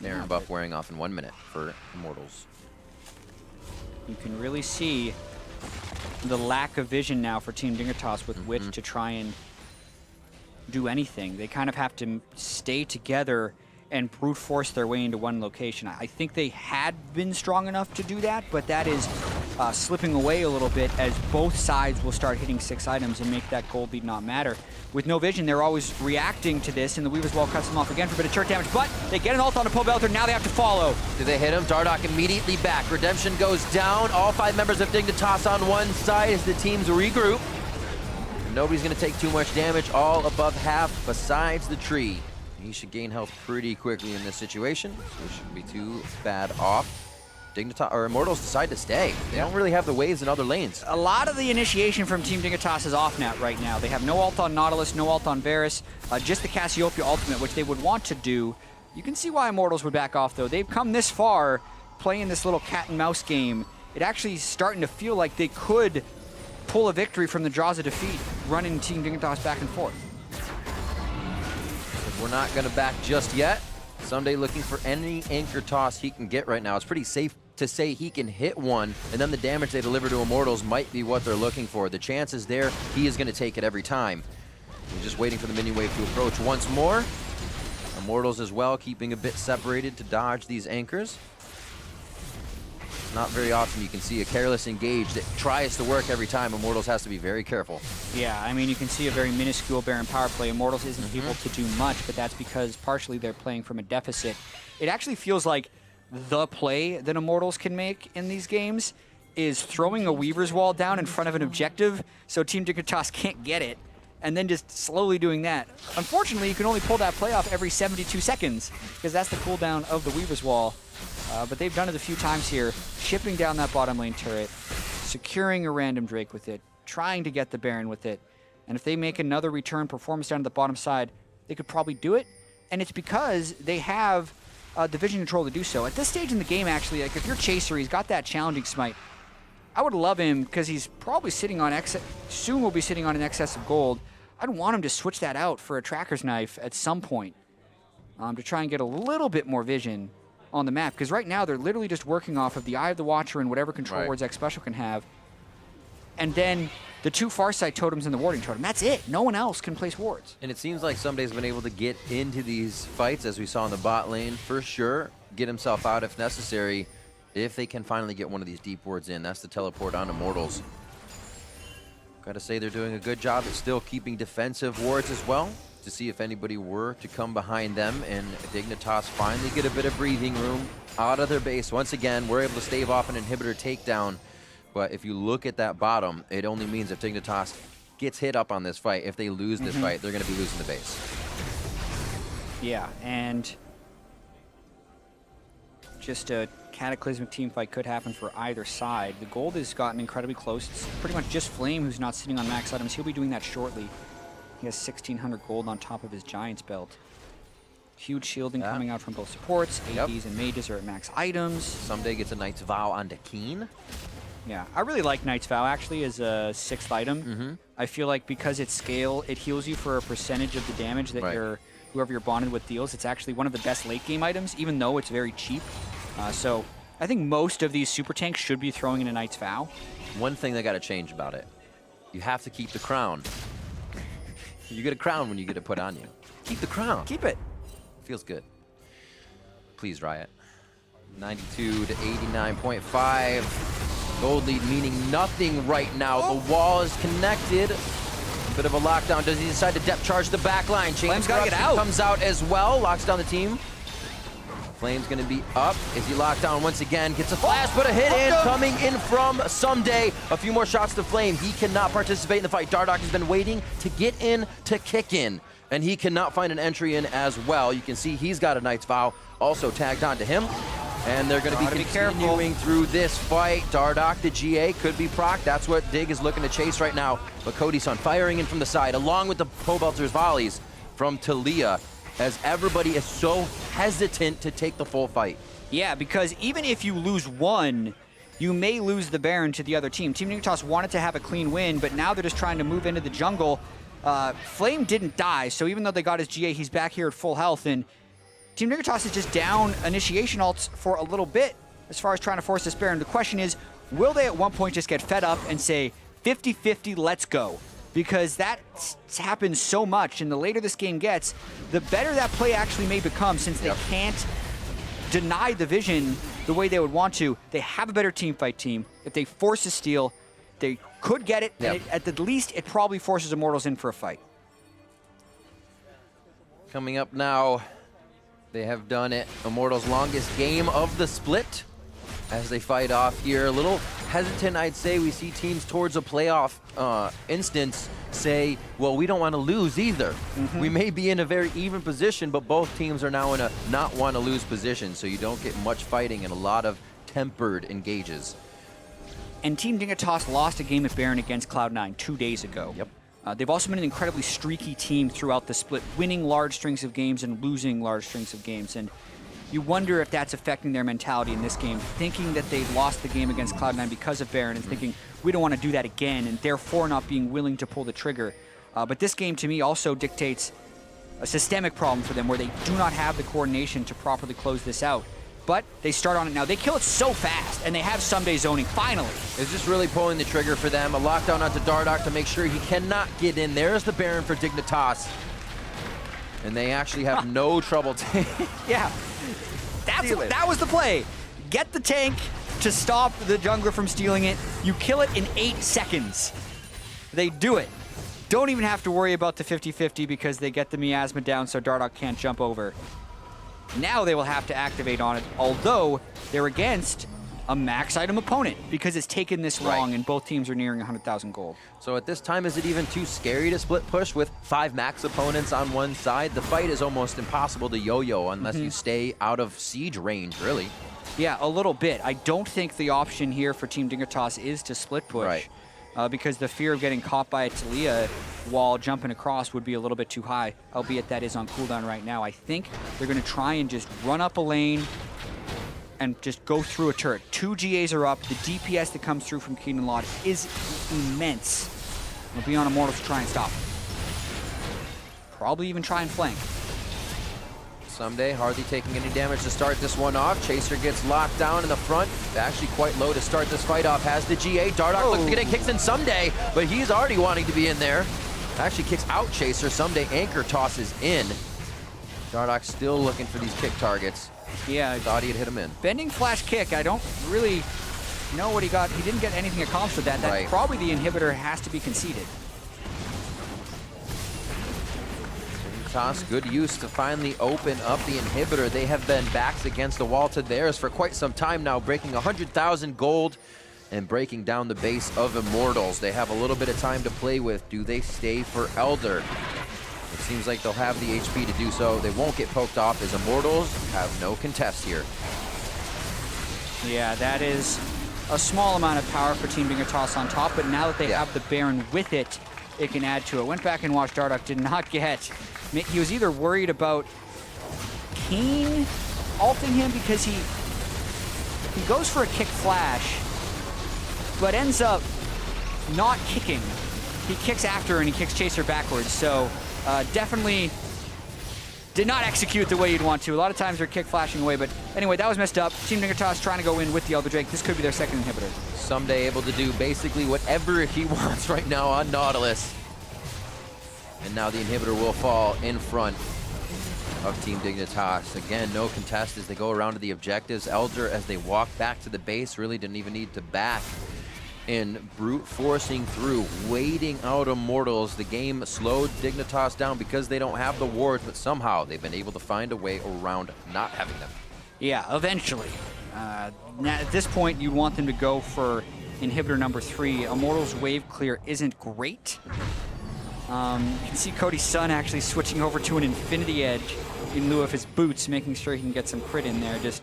Baron buff wearing off in 1 minute for Immortals. You can really see the lack of vision now for Team Dignitas with which to try and do anything. They kind of have to stay together and brute force their way into one location. I think they had been strong enough to do that, but that is slipping away a little bit as both sides will start hitting 6 items and make that gold lead not matter. With no vision, they're always reacting to this, and the Weaver's Wall cuts them off again for a bit of turret damage, but they get an ult on a Pull Belter, now they have to follow. Do they hit him? Dardoch immediately back. Redemption goes down. All 5 members of Dignitas on one side as the teams regroup. Nobody's going to take too much damage, all above half besides the tree. He should gain health pretty quickly in this situation, so he shouldn't be too bad off. Dignitas or Immortals decide to stay. They don't really have the waves in other lanes. A lot of the initiation from Team Dignitas is off net right now. They have no ult on Nautilus, no ult on Varus, just the Cassiopeia ultimate, which they would want to do. You can see why Immortals would back off, though. They've come this far playing this little cat and mouse game. It actually is starting to feel like they could pull a victory from the jaws of defeat, running Team Dignitas back and forth. We're not going to back just yet. Someday looking for any anchor toss he can get right now. It's pretty safe to say he can hit one, and then the damage they deliver to Immortals might be what they're looking for. The chance is there. He is going to take it every time. He's just waiting for the minion wave to approach once more. Immortals as well, keeping a bit separated to dodge these anchors. Not very often you can see a careless engage that tries to work every time. Immortals has to be very careful. Yeah, I mean, you can see a very minuscule Baron power play. Immortals isn't able to do much, but that's because partially they're playing from a deficit. It actually feels like the play that Immortals can make in these games is throwing a Weaver's Wall down in front of an objective so Team Dignitas can't get it, and then just slowly doing that. Unfortunately, you can only pull that play off every 72 seconds because that's the cooldown of the Weaver's Wall. But they've done it a few times here, shipping down that bottom lane turret, securing a random Drake with it, trying to get the Baron with it. And if they make another return performance down to the bottom side, they could probably do it. And it's because they have the vision control to do so. At this stage in the game, actually, like if you're Chaser, he's got that challenging smite. I would love him because he's probably sitting on soon will be sitting on an excess of gold. I'd want him to switch that out for a Tracker's Knife at some point to try and get a little bit more vision on the map, because right now they're literally just working off of the Eye of the Watcher and whatever control wards X Special can have, and then the 2 Farsight totems and the warding totem. That's it. No one else can place wards. And it seems like Someday's been able to get into these fights, as we saw in the bot lane, for sure, get himself out if necessary, if they can finally get one of these deep wards in. That's the teleport on Immortals. Gotta say they're doing a good job at still keeping defensive wards as well, to see if anybody were to come behind them, and Dignitas finally get a bit of breathing room out of their base. Once again, we're able to stave off an inhibitor takedown, but if you look at that bottom, it only means if Dignitas gets hit up on this fight, if they lose this fight, they're going to be losing the base. Yeah, and just a cataclysmic team fight could happen for either side. The gold has gotten incredibly close. It's pretty much just Flame who's not sitting on max items. He'll be doing that shortly. He has 1,600 gold on top of his Giant's belt. Huge shielding coming out from both supports. ADs and mages are at max items. Someday gets a Knight's Vow onto Keen. Yeah, I really like Knight's Vow actually as a 6th item. I feel like because it's scale, it heals you for a percentage of the damage that whoever you're bonded with deals. It's actually one of the best late game items, even though it's very cheap. So I think most of these super tanks should be throwing in a Knight's Vow. One thing they got to change about it, you have to keep the crown. You get a crown when you get it put on you. Keep the crown. Keep it. Feels good. Please, Riot. 92 to 89.5. Gold lead meaning nothing right now. Oh. The wall is connected. Bit of a lockdown. Does he decide to depth charge the back line? Flame's gotta get out. Comes out as well. Locks down the team. Flame's gonna be up. Is he locked down once again? Gets a flash, but a hit in coming in from Someday. A few more shots to Flame. He cannot participate in the fight. Dardoch has been waiting to get in, to kick in, and he cannot find an entry in as well. You can see he's got a Knight's Vow also tagged onto him. And they're going to be continuing through this fight. Dardoch, the GA, could be proc. That's what Dig is looking to chase right now. But Cody Sun firing in from the side, along with the Pobelter's volleys from Talia, as everybody is so hesitant to take the full fight. Yeah, because even if you lose one, you may lose the Baron to the other team. Team Dignitas wanted to have a clean win, but now they're just trying to move into the jungle. Flame didn't die, so even though they got his GA, he's back here at full health, and Team Dignitas is just down initiation ults for a little bit as far as trying to force this Baron. The question is, will they at one point just get fed up and say, 50-50, let's go? Because that happens so much, and the later this game gets, the better that play actually may become, since they can't deny the vision the way they would want to. They have a better team fight team. If they force a steal, they could get it, and at the least, it probably forces Immortals in for a fight. Coming up now, they have done it. Immortals' longest game of the split as they fight off here. A little hesitant, I'd say. We see teams towards a playoff instance say, well, we don't want to lose either. We may be in a very even position, but both teams are now in a not want to lose position, so you don't get much fighting and a lot of tempered engages. And Team Dignitas lost a game at Baron against Cloud9 2 days ago. They've also been an incredibly streaky team throughout the split, winning large strings of games and losing large strings of games. And you wonder if that's affecting their mentality in this game, thinking that they lost the game against Cloud9 because of Baron and thinking, we don't want to do that again, and therefore not being willing to pull the trigger. But this game, to me, also dictates a systemic problem for them where they do not have the coordination to properly close this out. But they start on it now. They kill it so fast, and they have Someday zoning, finally. It's just really pulling the trigger for them. A lockdown onto Dardoch to make sure he cannot get in. There's the Baron for Dignitas. And they actually have no trouble. Yeah, that was the play. Get the tank to stop the jungler from stealing it. You kill it in 8 seconds. They do it. Don't even have to worry about the 50-50 because they get the miasma down so Dardoch can't jump over. Now they will have to activate on it, although they're against a max item opponent because it's taken this long and both teams are nearing 100,000 gold. So at this time, is it even too scary to split push with 5 max opponents on one side? The fight is almost impossible to yo-yo unless you stay out of siege range, really. Yeah, a little bit. I don't think the option here for Team Dignitas is to split push. Because the fear of getting caught by a Talia while jumping across would be a little bit too high, albeit that is on cooldown right now. I think they're going to try and just run up a lane and just go through a turret. 2 GAs are up. The DPS that comes through from Keenan Lodge is immense. They'll be on Immortals to try and stop. Probably even try and flank. Someday, hardly taking any damage to start this one off. Chaser gets locked down in the front. Actually quite low to start this fight off. Has the GA. Dardoch looks to get it, kicks in Someday, but he's already wanting to be in there. Actually kicks out Chaser. Someday anchor tosses in. Dardoch still looking for these kick targets. Yeah. Thought he'd hit him in. Bending flash kick, I don't really know what he got. He didn't get anything accomplished with that. That's probably the inhibitor has to be conceded. Toss, good use to finally open up the inhibitor. They have been backs against the wall to theirs for quite some time now, breaking 100,000 gold and breaking down the base of Immortals. They have a little bit of time to play with. Do they stay for Elder? It seems like they'll have the HP to do so. They won't get poked off as Immortals have no contest here. Yeah, that is a small amount of power for Team Dignitas on top, but now that they have the Baron with it, it can add to it. Went back and watched Dardoch, did not get. He was either worried about Keen ulting him because he goes for a kick flash, but ends up not kicking. He kicks after and he kicks Chaser backwards. So definitely did not execute the way you'd want to. A lot of times they're kick flashing away, but anyway, that was messed up. Team Dignitas trying to go in with the Elder Drake. This could be their second inhibitor. Someday able to do basically whatever he wants right now on Nautilus. And now the inhibitor will fall in front of Team Dignitas. Again, no contest as they go around to the objectives. Elder, as they walk back to the base, really didn't even need to back. In brute forcing through, waiting out Immortals. The game slowed Dignitas down because they don't have the wards, but somehow they've been able to find a way around not having them. Yeah, eventually. At this point, you want them to go for inhibitor number 3. Immortals wave clear isn't great. You can see Cody's son actually switching over to an Infinity Edge in lieu of his boots, making sure he can get some crit in there. Just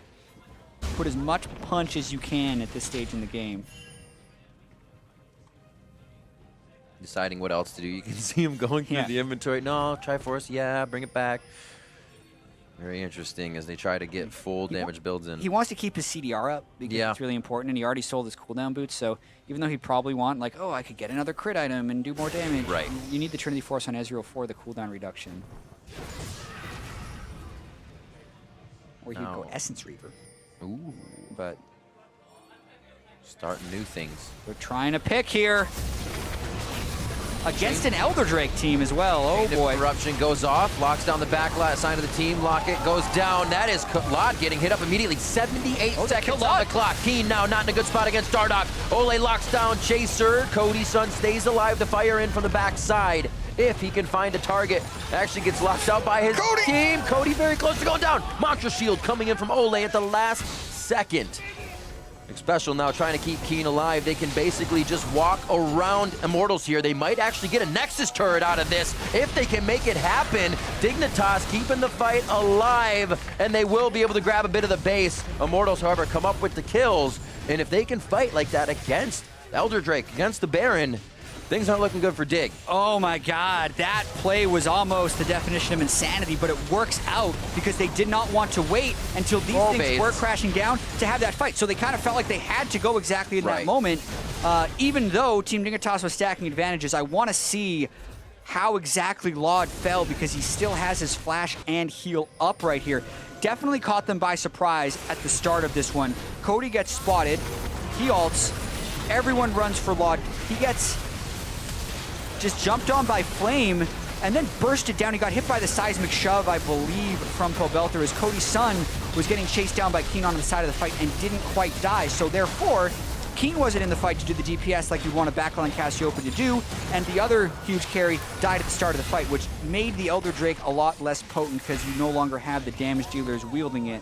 put as much punch as you can at this stage in the game. Deciding what else to do. You can see him going through the inventory. No, Triforce, yeah, bring it back. Very interesting as they try to get full damage builds in. He wants to keep his CDR up because it's really important, and he already sold his cooldown boots, so even though he'd probably want, like, oh, I could get another crit item and do more damage. Right. You need the Trinity Force on Ezreal for the cooldown reduction. Or you could go Essence Reaver. Ooh. But starting new things. They're trying to pick here. Against an Elder Drake team as well. Oh boy. Corruption goes off, locks down the back side of the team. Locket goes down. That is Lod getting hit up immediately. 78 seconds on the clock. Keen now not in a good spot against Dardoch. Ole locks down Chaser. Cody's son stays alive to fire in from the back side. If he can find a target, actually gets locked out by his team. Cody very close to going down. Mantra Shield coming in from Ole at the last second. Special now trying to keep Keen alive. They can basically just walk around Immortals here. They might actually get a Nexus turret out of this if they can make it happen. Dignitas keeping the fight alive, and they will be able to grab a bit of the base. Immortals, however, come up with the kills, and if they can fight like that against Elder Drake, against the Baron, things aren't looking good for Dig. Oh my god, that play was almost the definition of insanity, but it works out because they did not want to wait until these things were crashing down to have that fight. So they kind of felt like they had to go exactly in that moment. Even though Team Dignitas was stacking advantages, I want to see how exactly Laud fell because he still has his flash and heal up right here. Definitely caught them by surprise at the start of this one. Cody gets spotted, he ults, everyone runs for Laud. He gets just jumped on by Flame and then bursted down. He got hit by the seismic shove, I believe, from Pobelter as Cody's son was getting chased down by Keen on the side of the fight and didn't quite die. So therefore, Keen wasn't in the fight to do the DPS like you'd want a backline Cassiopeia to do, and the other huge carry died at the start of the fight, which made the Elder Drake a lot less potent because you no longer have the damage dealers wielding it.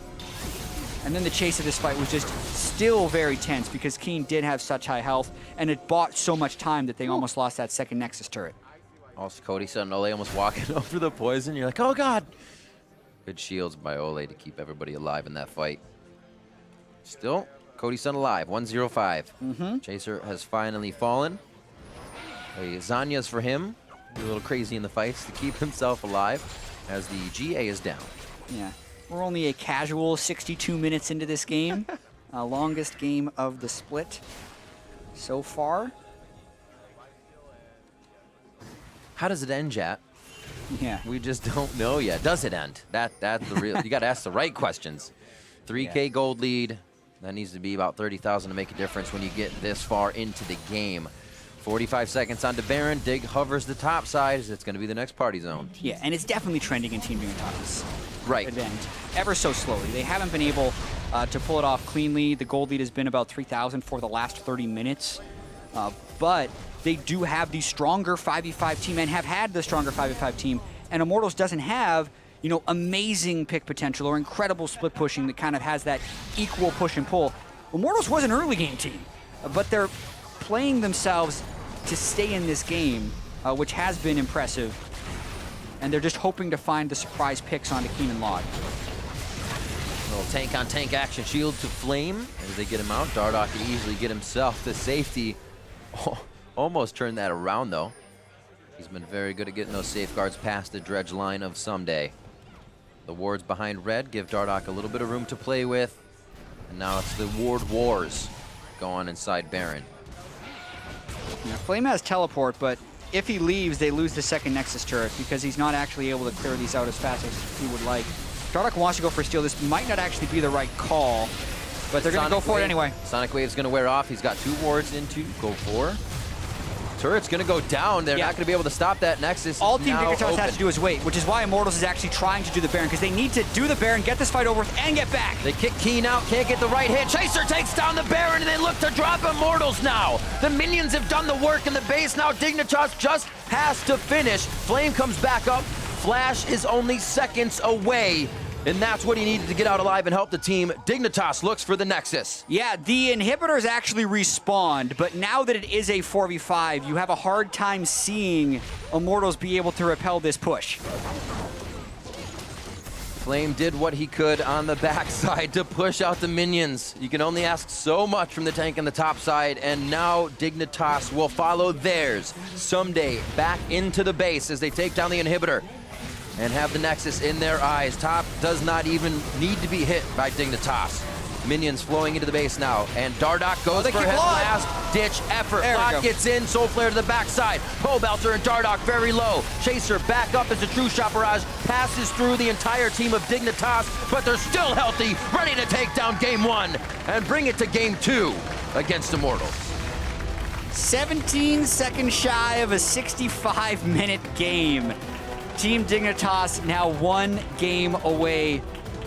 And then the chase of this fight was just still very tense because Keen did have such high health, and it bought so much time that they almost lost that second Nexus turret. Also, Cody said Ole almost walking over the poison. You're like, oh god. Good shields by Ole to keep everybody alive in that fight. Still, Cody's son alive, 105. Chaser has finally fallen. Zanya's for him. Be a little crazy in the fights to keep himself alive as the GA is down. Yeah. We're only a casual 62 minutes into this game. Longest game of the split so far. How does it end, Jat? Yeah. We just don't know yet. Does it end? That's the real. You got to ask the right questions. 3K gold lead. That needs to be about 30,000 to make a difference when you get this far into the game. 45 seconds on to Baron. Dig hovers the top side as it's going to be the next party zone. Yeah, and it's definitely trending in Team Dignitas. Advantage. Ever so slowly. They haven't been able to pull it off cleanly. The gold lead has been about 3,000 for the last 30 minutes. But they do have the stronger 5v5 team and have had the stronger 5v5 team. And Immortals doesn't have, you know, amazing pick potential or incredible split pushing that kind of has that equal push and pull. Immortals was an early game team, but they're playing themselves to stay in this game, which has been impressive. And they're just hoping to find the surprise picks onto Keen and Laud. Little tank-on-tank action shield to Flame as they get him out. Dardoch can easily get himself to safety. Oh, almost turned that around, though. He's been very good at getting those safeguards past the dredge line of Someday. The wards behind red give Dardoch a little bit of room to play with. And now it's the ward wars going on inside Baron. Yeah, Flame has teleport, but if he leaves, they lose the second Nexus turret because he's not actually able to clear these out as fast as he would like. Dardoch wants to go for steal. This might not actually be the right call, but they're going to go for it anyway. Sonic Wave's going to wear off. He's got 2 wards into go for. Turret's going to go down. They're not going to be able to stop that. Nexus All is Team now Dignitas open. has to do is wait, which is why Immortals is actually trying to do the Baron, because they need to do the Baron, get this fight over with, and get back. They kick Keen out, can't get the right hit. Chaser takes down the Baron, and they look to drop Immortals now. The minions have done the work in the base. Now Dignitas just has to finish. Flame comes back up. Flash is only seconds away. And that's what he needed to get out alive and help the team. Dignitas looks for the Nexus. Yeah, the inhibitors actually respawned, but now that it is a 4v5, you have a hard time seeing Immortals be able to repel this push. Flame did what he could on the backside to push out the minions. You can only ask so much from the tank on the top side, and now Dignitas will follow theirs someday back into the base as they take down the inhibitor and have the Nexus in their eyes. Top does not even need to be hit by Dignitas. Minions flowing into the base now, and Dardoch goes for his last-ditch effort. Lock gets in, Soul Flare to the backside. Belter and Dardoch very low. Chaser back up as the True Shot Barrage passes through the entire team of Dignitas, but they're still healthy, ready to take down Game 1 and bring it to Game 2 against Immortals. 17 seconds shy of a 65-minute game. Team Dignitas now 1 game away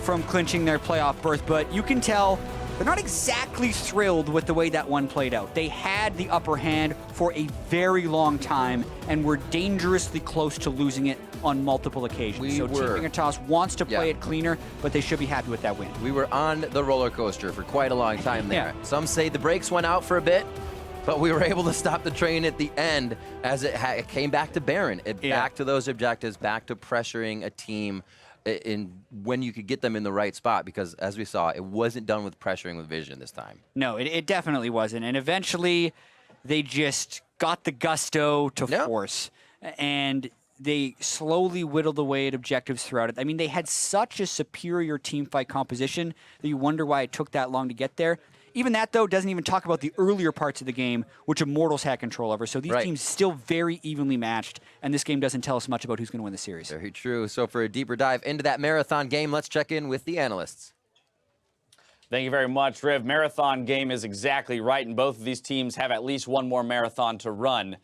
from clinching their playoff berth, but you can tell they're not exactly thrilled with the way that one played out. They had the upper hand for a very long time and were dangerously close to losing it on multiple occasions. Team Dignitas wants to play it cleaner, but they should be happy with that win. We were on the roller coaster for quite a long time there. Some say the brakes went out for a bit, but we were able to stop the train at the end as it came back to Baron. Back to those objectives, back to pressuring a team when you could get them in the right spot, because as we saw, it wasn't done with pressuring with Vision this time. No, it definitely wasn't. And eventually, they just got the gusto to force. And they slowly whittled away at objectives throughout it. I mean, they had such a superior team fight composition that you wonder why it took that long to get there. Even that, though, doesn't even talk about the earlier parts of the game, which Immortals had control over. So these teams still very evenly matched, and this game doesn't tell us much about who's going to win the series. Very true. So for a deeper dive into that marathon game, let's check in with the analysts. Thank you very much, Riv. Marathon game is exactly right, and both of these teams have at least one more marathon to run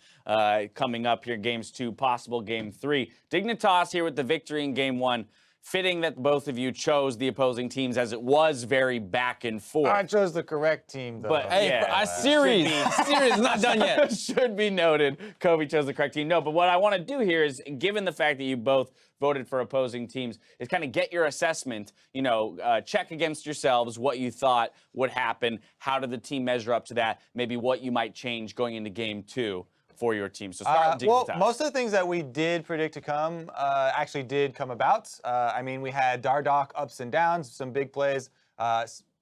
coming up here, Games 2, possible Game 3. Dignitas here with the victory in Game 1. Fitting that both of you chose the opposing teams, as it was very back and forth. I chose the correct team, though. But hey, our series is not done yet. Should be noted. Kobe chose the correct team. No, but what I want to do here is, given the fact that you both voted for opposing teams, is kind of get your assessment, check against yourselves what you thought would happen, how did the team measure up to that, maybe what you might change going into Game 2. For your team. So start with well, Dignitas. most of the things that we did predict to come actually did come about. I mean, we had Dardoch ups and downs, some big plays,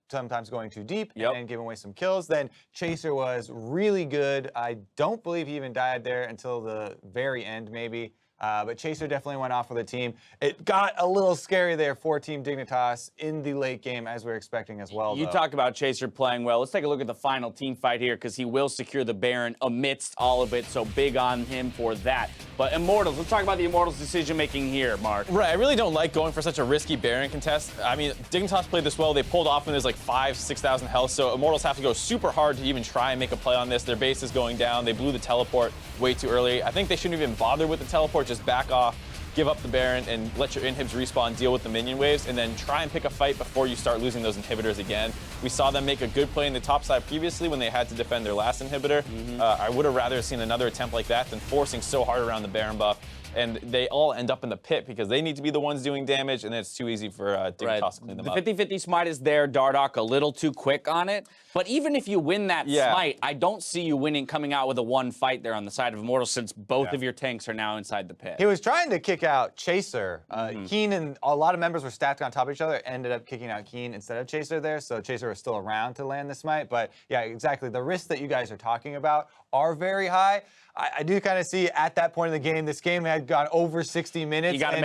sometimes going too deep and giving away some kills. Then Chaser was really good. I don't believe he even died there until the very end, maybe. But Chaser definitely went off for the team. It got a little scary there for Team Dignitas in the late game, as we were expecting as well. You talk about Chaser playing well. Let's take a look at the final team fight here, because he will secure the Baron amidst all of it, so big on him for that. But Immortals, let's talk about the Immortals' decision-making here, Mark. Right, I really don't like going for such a risky Baron contest. I mean, Dignitas played this well. They pulled off when there's like 5,000-6,000 health, so Immortals have to go super hard to even try and make a play on this. Their base is going down. They blew the teleport way too early. I think they shouldn't even bother with the teleport, just back off, give up the Baron, and let your inhibs respawn, deal with the minion waves, and then try and pick a fight before you start losing those inhibitors again. We saw them make a good play in the top side previously when they had to defend their last inhibitor. I would have rather seen another attempt like that than forcing so hard around the Baron buff. And they all end up in the pit because they need to be the ones doing damage, and then it's too easy for Dignitas to clean them up. The 50-50 smite is there. Dardoch a little too quick on it. But even if you win that smite, I don't see you coming out with a one fight there on the side of Immortals, since both of your tanks are now inside the pit. He was trying to kick out Chaser. Keen and a lot of members were stacked on top of each other, ended up kicking out Keen instead of Chaser there, so Chaser was still around to land the smite. But yeah, exactly. The risks that you guys are talking about are very high. I do kind of see at that point in the game, this game had gone over 60 minutes. You got to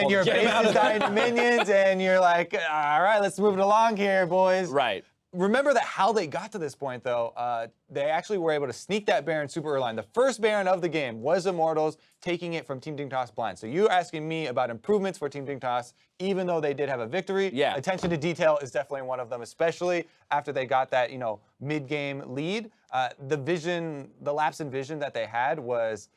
pull your base is dying to minions, and you're like, all right, let's move it along here, boys. Right. remember that how they got to this point, though, they actually were able to sneak that Baron super early on. The first Baron of the game was Immortals, taking it from Team Dignitas blind. So you're asking me about improvements for Team Dignitas, even though they did have a victory. Yeah. Attention to detail is definitely one of them, especially after they got that, mid-game lead. The lapse in vision that they had was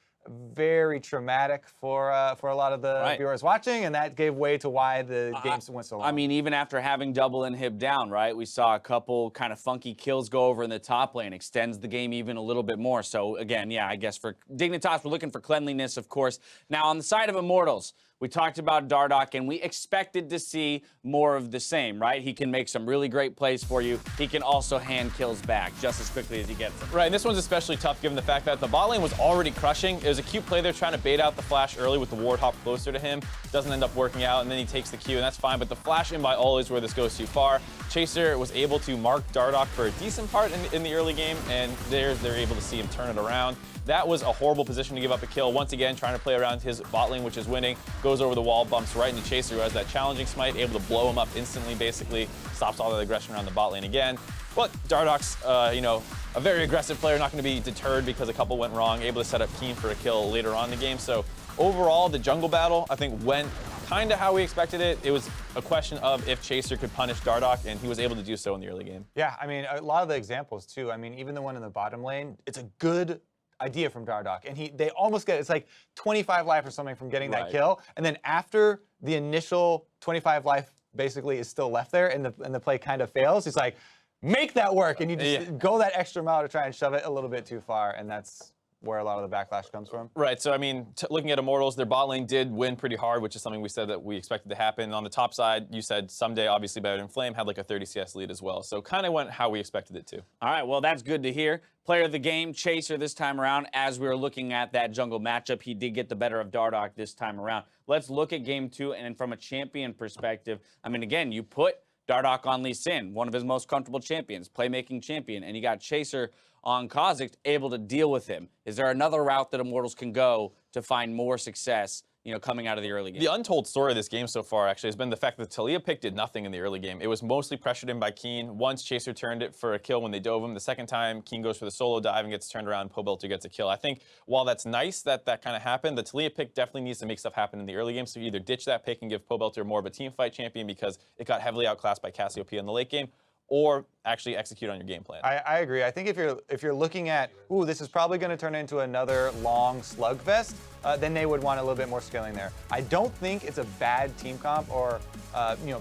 very traumatic for a lot of the viewers watching, and that gave way to why the games went so long. I mean, even after having double inhib down, right, we saw a couple kind of funky kills go over in the top lane, extends the game even a little bit more. So again, yeah, I guess for Dignitas, we're looking for cleanliness, of course. Now, on the side of Immortals, we talked about Dardoch, and we expected to see more of the same, right? He can make some really great plays for you. He can also hand kills back just as quickly as he gets them. Right, and this one's especially tough given the fact that the bot lane was already crushing. It was a cute play there trying to bait out the flash early with the ward hop closer to him. Doesn't end up working out, and then he takes the Q, and that's fine. But the flash in by all is where this goes too far. Chaser was able to mark Dardoch for a decent part in the early game, and they're able to see him turn it around. That was a horrible position to give up a kill. Once again, trying to play around his bot lane, which is winning. Goes over the wall, bumps right into Chaser, who has that challenging smite, able to blow him up instantly, basically. Stops all that aggression around the bot lane again. But Dardoch's, a very aggressive player, not going to be deterred because a couple went wrong. Able to set up Keen for a kill later on in the game. So overall, the jungle battle, I think, went kind of how we expected it. It was a question of if Chaser could punish Dardoch, and he was able to do so in the early game. Yeah, I mean, a lot of the examples, too. I mean, even the one in the bottom lane, it's a good idea from Dardoch, and they almost get, it's like 25 life or something from getting that kill, and then after the initial 25 life basically is still left there and the play kind of fails, he's like, make that work, and you just go that extra mile to try and shove it a little bit too far, and that's where a lot of the backlash comes from. Right, so I mean, looking at Immortals, their bot lane did win pretty hard, which is something we said that we expected to happen. On the top side, you said someday, obviously better than Flame, had like a 30 CS lead as well. So kind of went how we expected it to. All right, well, that's good to hear. Player of the game, Chaser, this time around. As we were looking at that jungle matchup, he did get the better of Dardoch this time around. Let's look at game 2, and from a champion perspective, I mean, again, you put Dardoch on Lee Sin, one of his most comfortable champions, playmaking champion, and you got Chaser on Kha'Zix, able to deal with him. Is there another route that Immortals can go to find more success, coming out of the early game? The untold story of this game so far, actually, has been the fact that Talia pick did nothing in the early game. It was mostly pressured in by Keen. Once Chaser turned it for a kill when they dove him. The second time, Keen goes for the solo dive and gets turned around. Pobelter gets a kill. I think while that's nice that kind of happened, the Talia pick definitely needs to make stuff happen in the early game. So you either ditch that pick and give Pobelter more of a team fight champion because it got heavily outclassed by Cassiopeia in the late game, or actually execute on your game plan. I agree. I think if you're looking at, this is probably going to turn into another long slugfest, then they would want a little bit more skilling there. I don't think it's a bad team comp or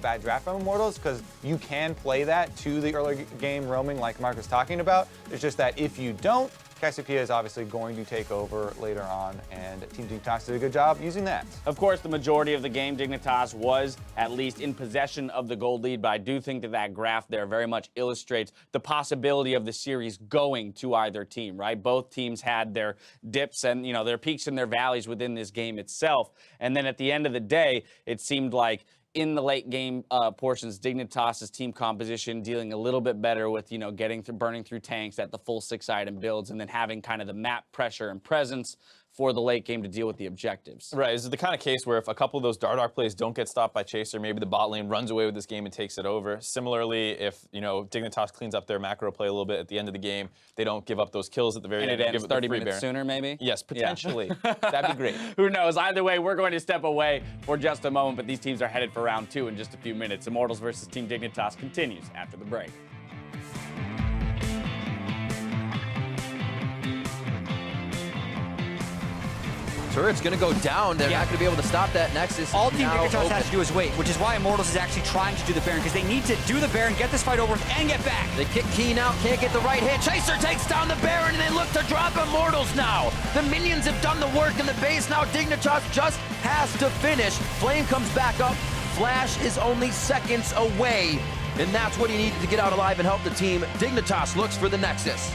bad draft from Immortals, because you can play that to the early game roaming like Mark was talking about. It's just that if you don't, Cassiopeia is obviously going to take over later on, and Team Dignitas did a good job using that. Of course, the majority of the game, Dignitas was at least in possession of the gold lead, but I do think that graph there very much illustrates the possibility of the series going to either team, right? Both teams had their dips and, their peaks and their valleys within this game itself. And then at the end of the day, it seemed like in the late game portions, Dignitas' team composition dealing a little bit better with, burning through tanks at the full 6-item builds, and then having kind of the map pressure and presence for the late game to deal with the objectives. Right, this is the kind of case where if a couple of those Dardoch plays don't get stopped by Chaser, maybe the bot lane runs away with this game and takes it over. Similarly, if, Dignitas cleans up their macro play a little bit at the end of the game, they don't give up those kills at the very end. And it ends 30 minutes sooner, maybe? Yes, potentially. Yeah. That'd be great. Who knows? Either way, we're going to step away for just a moment, but these teams are headed for round 2 in just a few minutes. Immortals versus Team Dignitas continues after the break. Turret's going to go down. They're not going to be able to stop that Nexus. All Team Dignitas has to do is wait, which is why Immortals is actually trying to do the Baron, because they need to do the Baron, get this fight over with, and get back. They kick Keen out, can't get the right hit. Chaser takes down the Baron, and they look to drop Immortals now. The minions have done the work in the base. Now Dignitas just has to finish. Flame comes back up. Flash is only seconds away, and that's what he needed to get out alive and help the team. Dignitas looks for the Nexus.